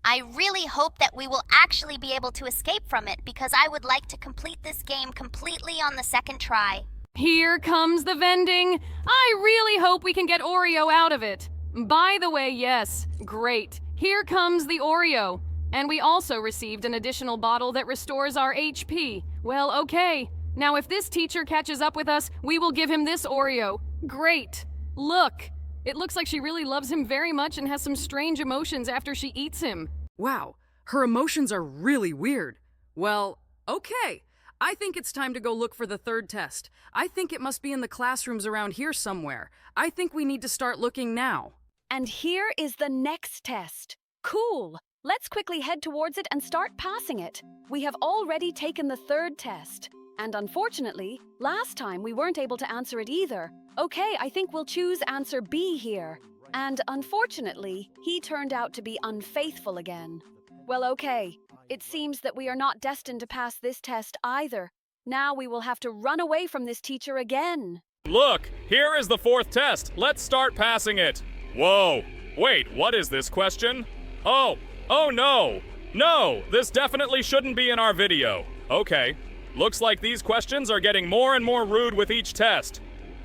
I really hope that we will actually be able to escape from it because I would like to complete this game completely on the second try. Here comes the vending. I really hope we can get Oreo out of it. By the way, yes, great. Here comes the Oreo. And we also received an additional bottle that restores our HP. Well, okay. Now if this teacher catches up with us, we will give him this Oreo. Great. Look. It looks like she really loves him very much and has some strange emotions after she eats him. Wow, her emotions are really weird. Well, okay. I think it's time to go look for the third test. I think it must be in the classrooms around here somewhere. I think we need to start looking now. And here is the next test. Cool. Let's quickly head towards it and start passing it. We have already taken the third test. And unfortunately, last time we weren't able to answer it either. Okay, I think we'll choose answer B here. And unfortunately, he turned out to be unfaithful again. Well, okay. It seems that we are not destined to pass this test either. Now we will have to run away from this teacher again. Look, here is the 4th test. Let's start passing it. Whoa. Wait, what is this question? Oh no. No, this definitely shouldn't be in our video. Okay. Looks like these questions are getting more and more rude with each test.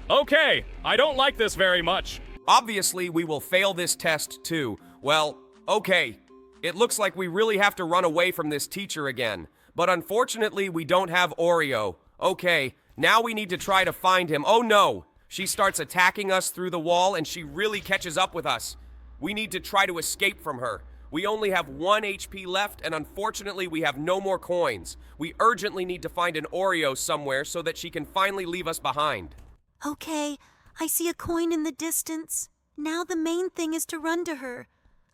Okay, I don't like this very much. Obviously, we will fail this test too. Well, okay. It looks like we really have to run away from this teacher again. But unfortunately, we don't have Oreo. Okay, now we need to try to find him. Oh no! She starts attacking us through the wall and she really catches up with us. We need to try to escape from her. We only have 1 HP left, and unfortunately we have no more coins. We urgently need to find an Oreo somewhere so that she can finally leave us behind. Okay, I see a coin in the distance. Now the main thing is to run to her.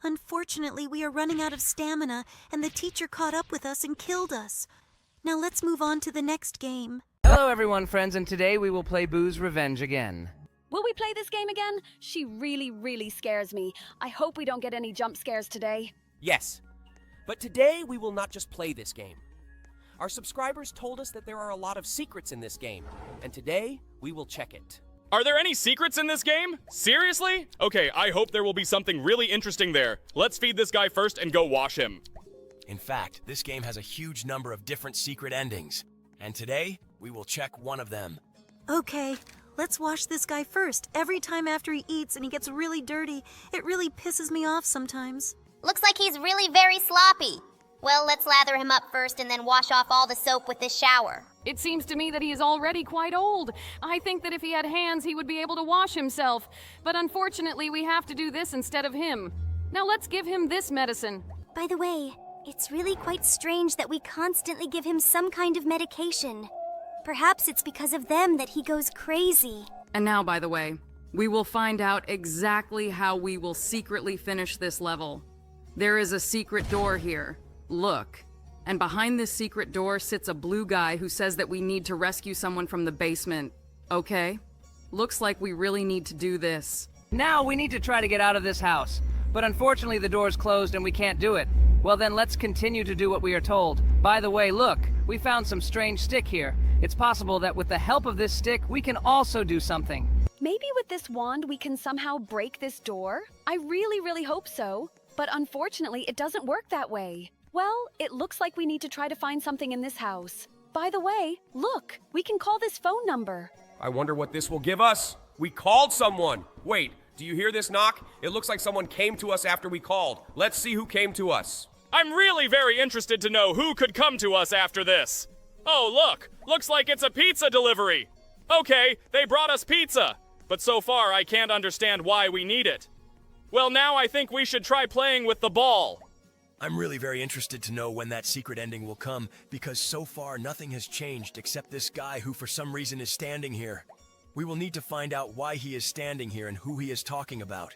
Unfortunately, we are running out of stamina, and the teacher caught up with us and killed us. Now let's move on to the next game. Hello everyone, friends, and today we will play Boo's Revenge again. Will we play this game again? She really scares me. I hope we don't get any jump scares today. Yes. But today we will not just play this game. Our subscribers told us that there are a lot of secrets in this game, and today we will check it. Are there any secrets in this game? Seriously? Okay, I hope there will be something really interesting there. Let's feed this guy first and go wash him. In fact, this game has a huge number of different secret endings. And today, we will check one of them. Okay, let's wash this guy first. Every time after he eats and he gets really dirty, it really pisses me off sometimes. Looks like he's really very sloppy. Well, let's lather him up first and then wash off all the soap with this shower. It seems to me that he is already quite old. I think that if he had hands, he would be able to wash himself. But unfortunately, we have to do this instead of him. Now let's give him this medicine. By the way, it's really quite strange that we constantly give him some kind of medication. Perhaps it's because of them that he goes crazy. And now, by the way, we will find out exactly how we will secretly finish this level. There is a secret door here. Look. And behind this secret door sits a blue guy who says that we need to rescue someone from the basement. Okay? Looks like we really need to do this. Now we need to try to get out of this house. But unfortunately the door's closed and we can't do it. Well then let's continue to do what we are told. By the way, look, we found some strange stick here. It's possible that with the help of this stick, we can also do something. Maybe with this wand we can somehow break this door? I really hope so. But unfortunately, it doesn't work that way. Well, it looks like we need to try to find something in this house. By the way, look, we can call this phone number. I wonder what this will give us. We called someone. Wait, do you hear this knock? It looks like someone came to us after we called. Let's see who came to us. I'm really very interested to know who could come to us after this. Oh, look, looks like it's a pizza delivery. Okay, they brought us pizza, but so far I can't understand why we need it. Well, now I think we should try playing with the ball. I'm really very interested to know when that secret ending will come, because so far nothing has changed except this guy who for some reason is standing here. We will need to find out why he is standing here and who he is talking about.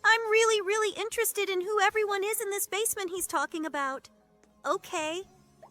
I'm really interested in who everyone is in this basement he's talking about. Okay,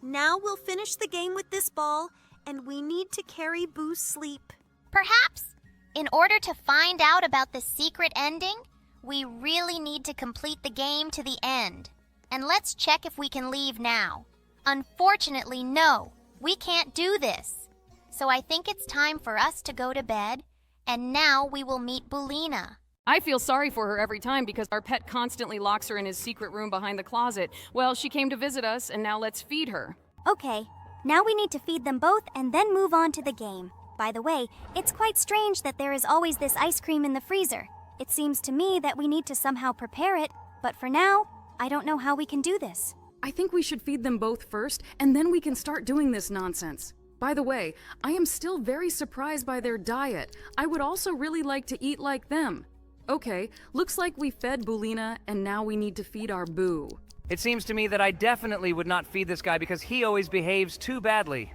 now we'll finish the game with this ball, and we need to carry Boo's sleep. Perhaps, in order to find out about the secret ending, we really need to complete the game to the end. And let's check if we can leave now. Unfortunately, no, we can't do this. So I think it's time for us to go to bed, and now we will meet Bulina. I feel sorry for her every time because our pet constantly locks her in his secret room behind the closet. Well, she came to visit us, and now let's feed her. Okay, now we need to feed them both and then move on to the game. By the way, it's quite strange that there is always this ice cream in the freezer. It seems to me that we need to somehow prepare it, but for now, I don't know how we can do this. I think we should feed them both first, and then we can start doing this nonsense. By the way, I am still very surprised by their diet. I would also really like to eat like them. Okay, looks like we fed Bulina, and now we need to feed our Boo. It seems to me that I definitely would not feed this guy because he always behaves too badly.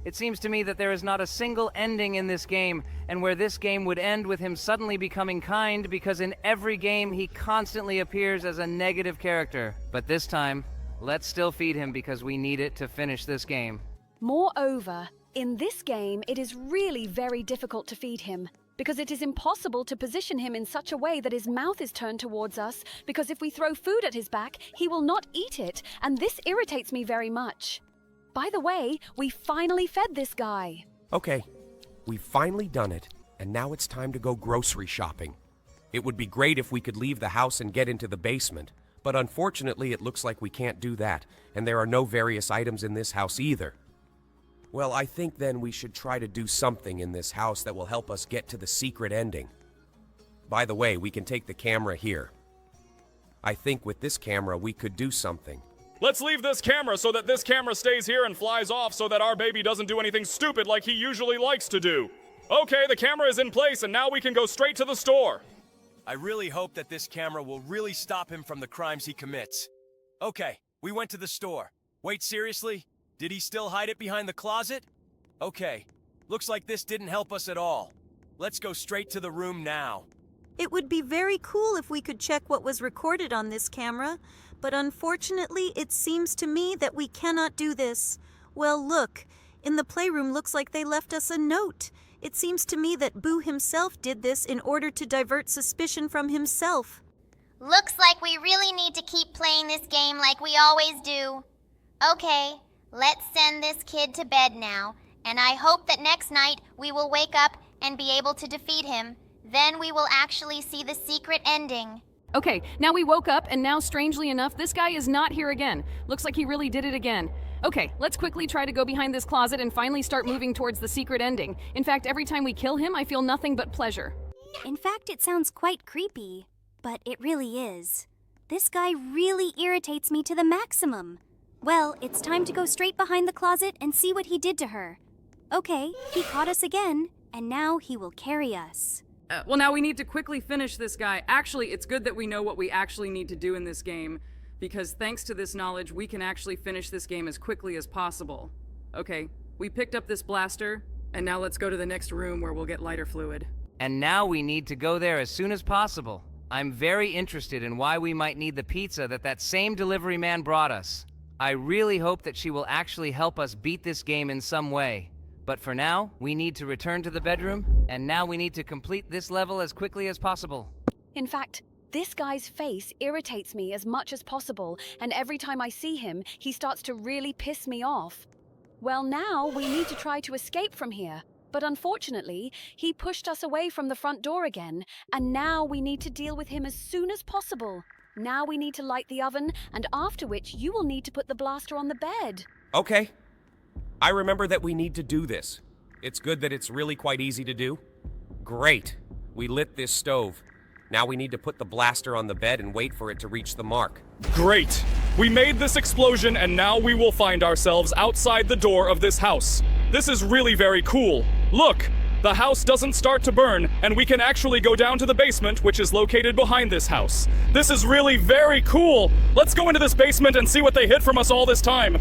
It seems to me that there is not a single ending in this game, and where this game would end with him suddenly becoming kind because in every game he constantly appears as a negative character. But this time, let's still feed him because we need it to finish this game. Moreover, in this game, it is really very difficult to feed him, because it is impossible to position him in such a way that his mouth is turned towards us, because if we throw food at his back, he will not eat it, and this irritates me very much. By the way, we finally fed this guy. Okay, we've finally done it, and now it's time to go grocery shopping. It would be great if we could leave the house and get into the basement, but unfortunately it looks like we can't do that, and there are no various items in this house either. Well, I think then we should try to do something in this house that will help us get to the secret ending. By the way, we can take the camera here. I think with this camera we could do something. Let's leave this camera so that this camera stays here and flies off so that our baby doesn't do anything stupid like he usually likes to do. Okay, the camera is in place and now we can go straight to the store. I really hope that this camera will really stop him from the crimes he commits. Okay, we went to the store. Wait, seriously? Did he still hide it behind the closet? Okay, looks like this didn't help us at all. Let's go straight to the room now. It would be very cool if we could check what was recorded on this camera, but unfortunately it seems to me that we cannot do this. Well, look, in the playroom looks like they left us a note. It seems to me that Boo himself did this in order to divert suspicion from himself. Looks like we really need to keep playing this game like we always do. Okay, let's send this kid to bed now, and I hope that next night we will wake up and be able to defeat him. Then we will actually see the secret ending. Okay, now we woke up, and now strangely enough, this guy is not here again. Looks like he really did it again. Okay, let's quickly try to go behind this closet and finally start moving towards the secret ending. In fact, every time we kill him, I feel nothing but pleasure. In fact, it sounds quite creepy, but it really is. This guy really irritates me to the maximum. Well, it's time to go straight behind the closet and see what he did to her. Okay, he caught us again, and now he will carry us. Well, now we need to quickly finish this guy. Actually, it's good that we know what we actually need to do in this game, because thanks to this knowledge, we can actually finish this game as quickly as possible. Okay, we picked up this blaster, and now let's go to the next room where we'll get lighter fluid. And now we need to go there as soon as possible. I'm very interested in why we might need the pizza that same delivery man brought us. I really hope that she will actually help us beat this game in some way. But for now, we need to return to the bedroom, and now we need to complete this level as quickly as possible. In fact, this guy's face irritates me as much as possible, and every time I see him, he starts to really piss me off. Well, now we need to try to escape from here. But unfortunately, he pushed us away from the front door again, and now we need to deal with him as soon as possible. Now we need to light the oven, and after which you will need to put the blaster on the bed. Okay. I remember that we need to do this. It's good that it's really quite easy to do. Great. We lit this stove. Now we need to put the blaster on the bed and wait for it to reach the mark. Great! We made this explosion, and now we will find ourselves outside the door of this house. This is really very cool. Look! The house doesn't start to burn, and we can actually go down to the basement, which is located behind this house. This is really very cool! Let's go into this basement and see what they hid from us all this time.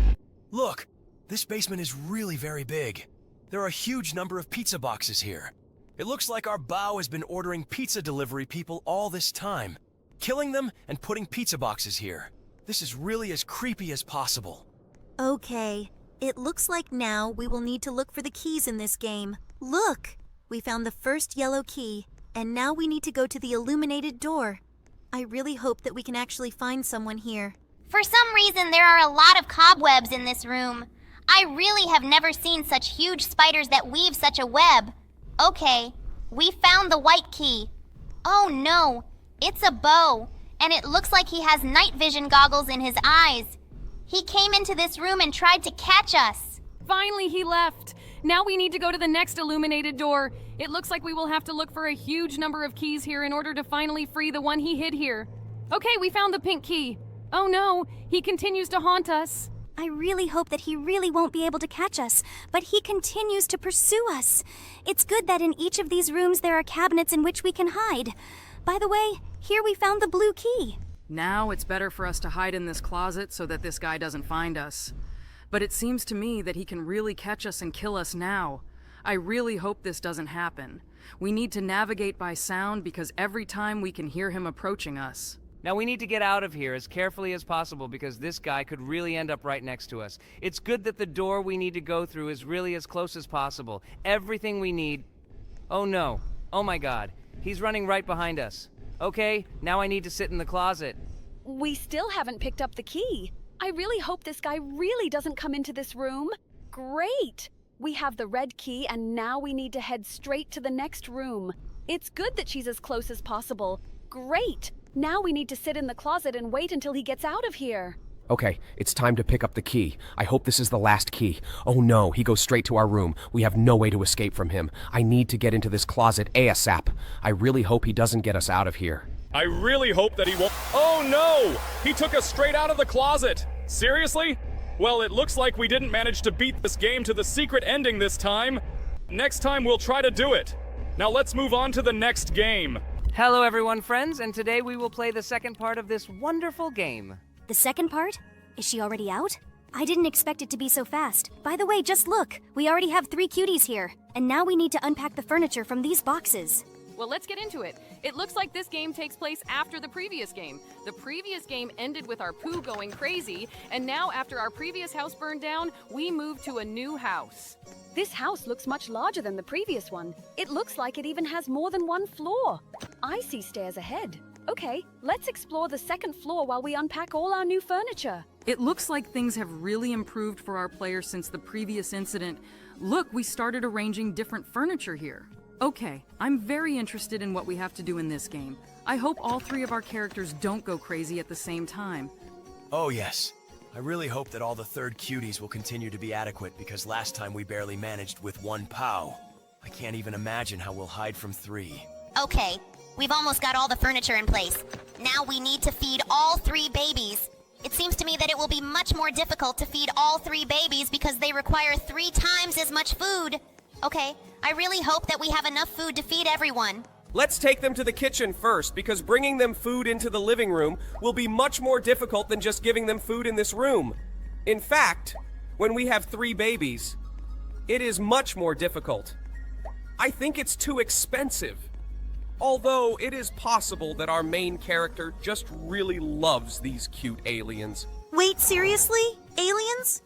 Look, this basement is really very big. There are a huge number of pizza boxes here. It looks like our bow has been ordering pizza delivery people all this time, killing them and putting pizza boxes here. This is really as creepy as possible. Okay, it looks like now we will need to look for the keys in this game. Look! We found the first yellow key, and now we need to go to the illuminated door. I really hope that we can actually find someone here. For some reason, there are a lot of cobwebs in this room. I really have never seen such huge spiders that weave such a web. Okay, we found the white key. Oh no, it's a bow, and it looks like he has night vision goggles in his eyes. He came into this room and tried to catch us. Finally, he left. Now we need to go to the next illuminated door. It looks like we will have to look for a huge number of keys here in order to finally free the one he hid here. Okay, we found the pink key. Oh no, he continues to haunt us. I really hope that he really won't be able to catch us, but he continues to pursue us. It's good that in each of these rooms there are cabinets in which we can hide. By the way, here we found the blue key. Now it's better for us to hide in this closet so that this guy doesn't find us. But it seems to me that he can really catch us and kill us now. I really hope this doesn't happen. We need to navigate by sound because every time we can hear him approaching us. Now we need to get out of here as carefully as possible because this guy could really end up right next to us. It's good that the door we need to go through is really as close as possible. Everything we need... Oh no. Oh my god. He's running right behind us. Okay, now I need to sit in the closet. We still haven't picked up the key. I really hope this guy really doesn't come into this room. Great! We have the red key and now we need to head straight to the next room. It's good that she's as close as possible. Great! Now we need to sit in the closet and wait until he gets out of here. Okay, it's time to pick up the key. I hope this is the last key. Oh no, he goes straight to our room. We have no way to escape from him. I need to get into this closet ASAP. I really hope he doesn't get us out of here. I really hope that he won't... Oh no! He took us straight out of the closet! Seriously? Well, it looks like we didn't manage to beat this game to the secret ending this time. Next time we'll try to do it. Now let's move on to the next game. Hello everyone, friends, and today we will play the second part of this wonderful game. The second part? Is she already out? I didn't expect it to be so fast. By the way, just look. We already have 3 cuties here. And now we need to unpack the furniture from these boxes. Well, let's get into it. It looks like this game takes place after the previous game. The previous game ended with our poo going crazy, and now after our previous house burned down, we moved to a new house. This house looks much larger than the previous one. It looks like it even has more than one floor. I see stairs ahead. Okay, let's explore the second floor while we unpack all our new furniture. It looks like things have really improved for our players since the previous incident. Look, we started arranging different furniture here. Okay, I'm very interested in what we have to do in this game. I hope all 3 of our characters don't go crazy at the same time. Oh yes. I really hope that all the third cuties will continue to be adequate because last time we barely managed with 1 POW. I can't even imagine how we'll hide from 3. Okay, we've almost got all the furniture in place. Now we need to feed all 3 babies. It seems to me that it will be much more difficult to feed all 3 babies because they require 3 times as much food. Okay, I really hope that we have enough food to feed everyone. Let's take them to the kitchen first, because bringing them food into the living room will be much more difficult than just giving them food in this room. In fact, when we have 3 babies, it is much more difficult. I think it's too expensive. Although it is possible that our main character just really loves these cute aliens. Wait, seriously? Aliens?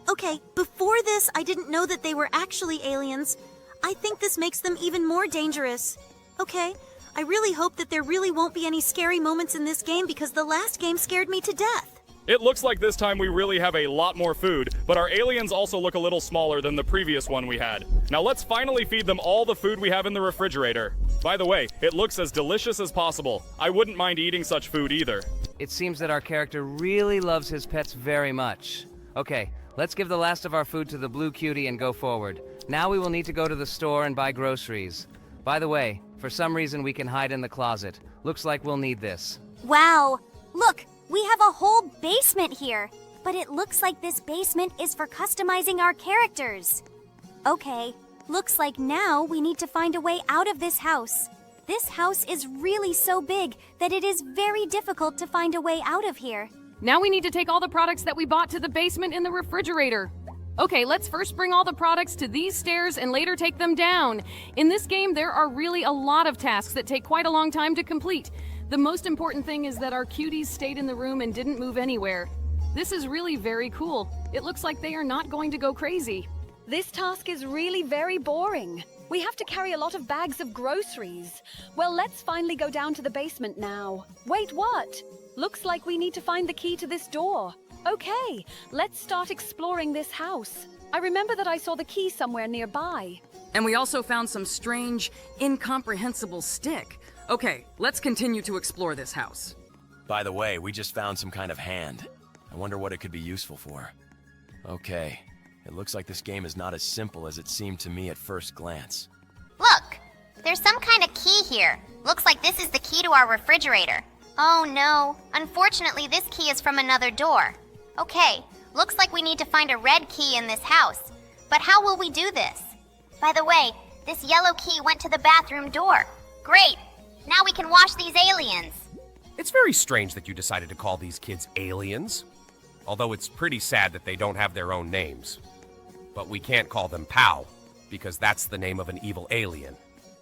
Okay, before this, I didn't know that they were actually aliens. I think this makes them even more dangerous. Okay, I really hope that there really won't be any scary moments in this game because the last game scared me to death. It looks like this time we really have a lot more food, but our aliens also look a little smaller than the previous one we had. Now let's finally feed them all the food we have in the refrigerator. By the way, it looks as delicious as possible. I wouldn't mind eating such food either. It seems that our character really loves his pets very much. Okay, let's give the last of our food to the blue cutie and go forward. Now we will need to go to the store and buy groceries. By the way, for some reason we can hide in the closet. Looks like we'll need this. Wow! Look, we have a whole basement here. But it looks like this basement is for customizing our characters. Okay, looks like now we need to find a way out of this house. This house is really so big that it is very difficult to find a way out of here. Now we need to take all the products that we bought to the basement in the refrigerator. Okay, let's first bring all the products to these stairs and later take them down. In this game, there are really a lot of tasks that take quite a long time to complete. The most important thing is that our cuties stayed in the room and didn't move anywhere. This is really very cool. It looks like they are not going to go crazy. This task is really very boring. We have to carry a lot of bags of groceries. Well, let's finally go down to the basement now. Wait, what? Looks like we need to find the key to this door. Okay, let's start exploring this house. I remember that I saw the key somewhere nearby. And we also found some strange, incomprehensible stick. Okay, let's continue to explore this house. By the way, we just found some kind of hand. I wonder what it could be useful for. Okay, it looks like this game is not as simple as it seemed to me at first glance. Look, there's some kind of key here. Looks like this is the key to our refrigerator. Oh no, unfortunately this key is from another door. Okay, looks like we need to find a red key in this house. But how will we do this? By the way, this yellow key went to the bathroom door. Great! Now we can wash these aliens. It's very strange that you decided to call these kids aliens. Although it's pretty sad that they don't have their own names. But we can't call them Pow, because that's the name of an evil alien.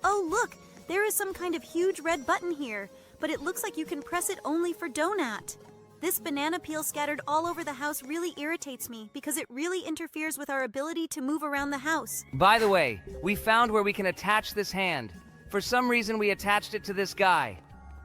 Oh, look, there is some kind of huge red button here, but it looks like you can press it only for Donut. This banana peel scattered all over the house really irritates me because it really interferes with our ability to move around the house. By the way, we found where we can attach this hand. For some reason, we attached it to this guy.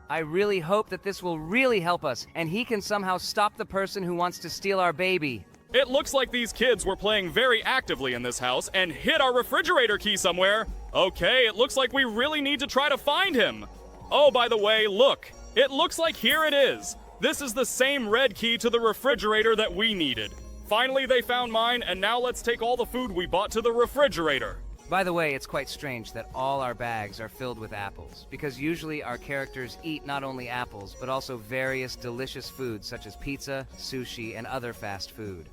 I really hope that this will really help us, and he can somehow stop the person who wants to steal our baby. It looks like these kids were playing very actively in this house and hid our refrigerator key somewhere. Okay, it looks like we really need to try to find him. Oh, by the way, look. It looks like here it is. This is the same red key to the refrigerator that we needed. Finally, they found mine, and now let's take all the food we bought to the refrigerator. By the way, it's quite strange that all our bags are filled with apples, because usually our characters eat not only apples, but also various delicious foods such as pizza, sushi, and other fast food.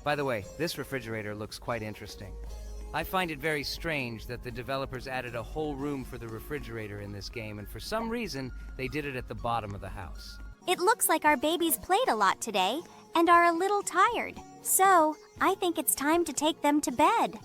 By the way, this refrigerator looks quite interesting. I find it very strange that the developers added a whole room for the refrigerator in this game, and for some reason, they did it at the bottom of the house. It looks like our babies played a lot today and are a little tired. So, I think it's time to take them to bed.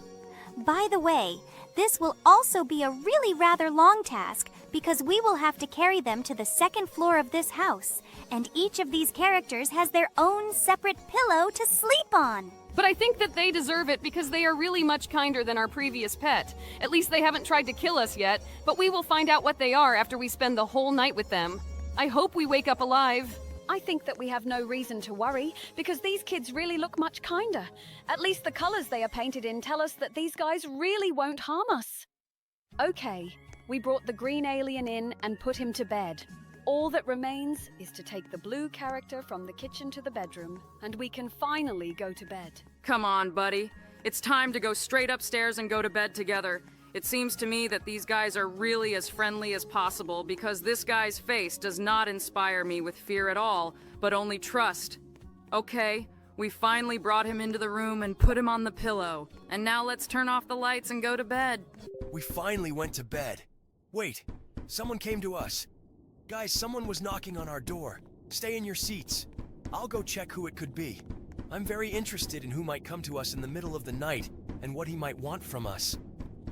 By the way, this will also be a really rather long task because we will have to carry them to the second floor of this house, and each of these characters has their own separate pillow to sleep on. But I think that they deserve it because they are really much kinder than our previous pet. At least they haven't tried to kill us yet, but we will find out what they are after we spend the whole night with them. I hope we wake up alive. I think that we have no reason to worry because these kids really look much kinder. At least the colors they are painted in tell us that these guys really won't harm us. Okay, we brought the green alien in and put him to bed. All that remains is to take the blue character from the kitchen to the bedroom, and we can finally go to bed. Come on, buddy. It's time to go straight upstairs and go to bed together. It seems to me that these guys are really as friendly as possible because this guy's face does not inspire me with fear at all, but only trust. Okay, we finally brought him into the room and put him on the pillow. And now let's turn off the lights and go to bed. We finally went to bed. Wait, someone came to us. Guys, someone was knocking on our door. Stay in your seats. I'll go check who it could be. I'm very interested in who might come to us in the middle of the night and what he might want from us.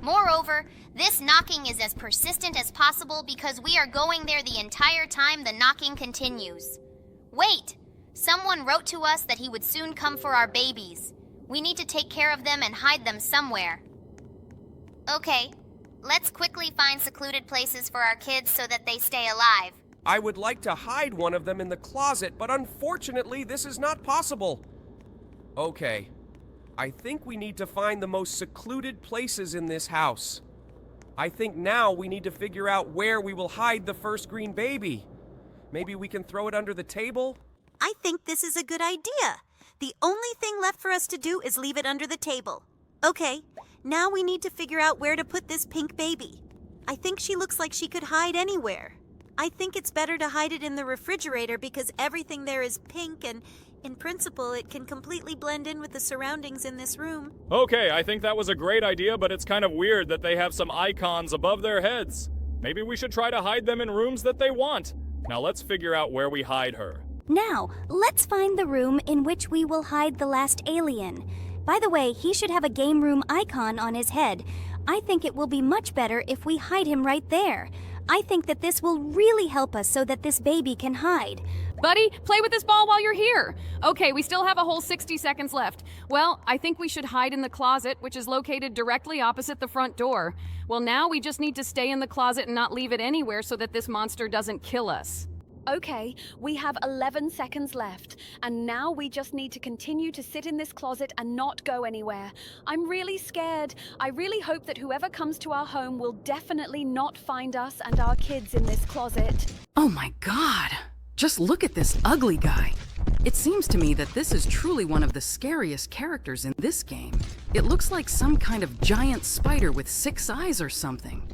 Moreover, this knocking is as persistent as possible because we are going there the entire time the knocking continues. Wait! Someone wrote to us that he would soon come for our babies. We need to take care of them and hide them somewhere. Okay, let's quickly find secluded places for our kids so that they stay alive. I would like to hide one of them in the closet, but unfortunately, this is not possible. Okay, I think we need to find the most secluded places in this house. I think now we need to figure out where we will hide the first green baby. Maybe we can throw it under the table? I think this is a good idea. The only thing left for us to do is leave it under the table. Okay, now we need to figure out where to put this pink baby. I think she looks like she could hide anywhere. I think it's better to hide it in the refrigerator because everything there is pink and, in principle, it can completely blend in with the surroundings in this room. Okay, I think that was a great idea, but it's kind of weird that they have some icons above their heads. Maybe we should try to hide them in rooms that they want. Now let's figure out where we hide her. Now, let's find the room in which we will hide the last alien. By the way, he should have a game room icon on his head. I think it will be much better if we hide him right there. I think that this will really help us so that this baby can hide. Buddy, play with this ball while you're here. Okay, we still have a whole 60 seconds left. Well, I think we should hide in the closet, which is located directly opposite the front door. Well, now we just need to stay in the closet and not leave it anywhere so that this monster doesn't kill us. Okay, we have 11 seconds left, and now we just need to continue to sit in this closet and not go anywhere. I'm really scared. I really hope that whoever comes to our home will definitely not find us and our kids in this closet. Oh my god! Just look at this ugly guy. It seems to me that this is truly one of the scariest characters in this game. It looks like some kind of giant spider with 6 eyes or something.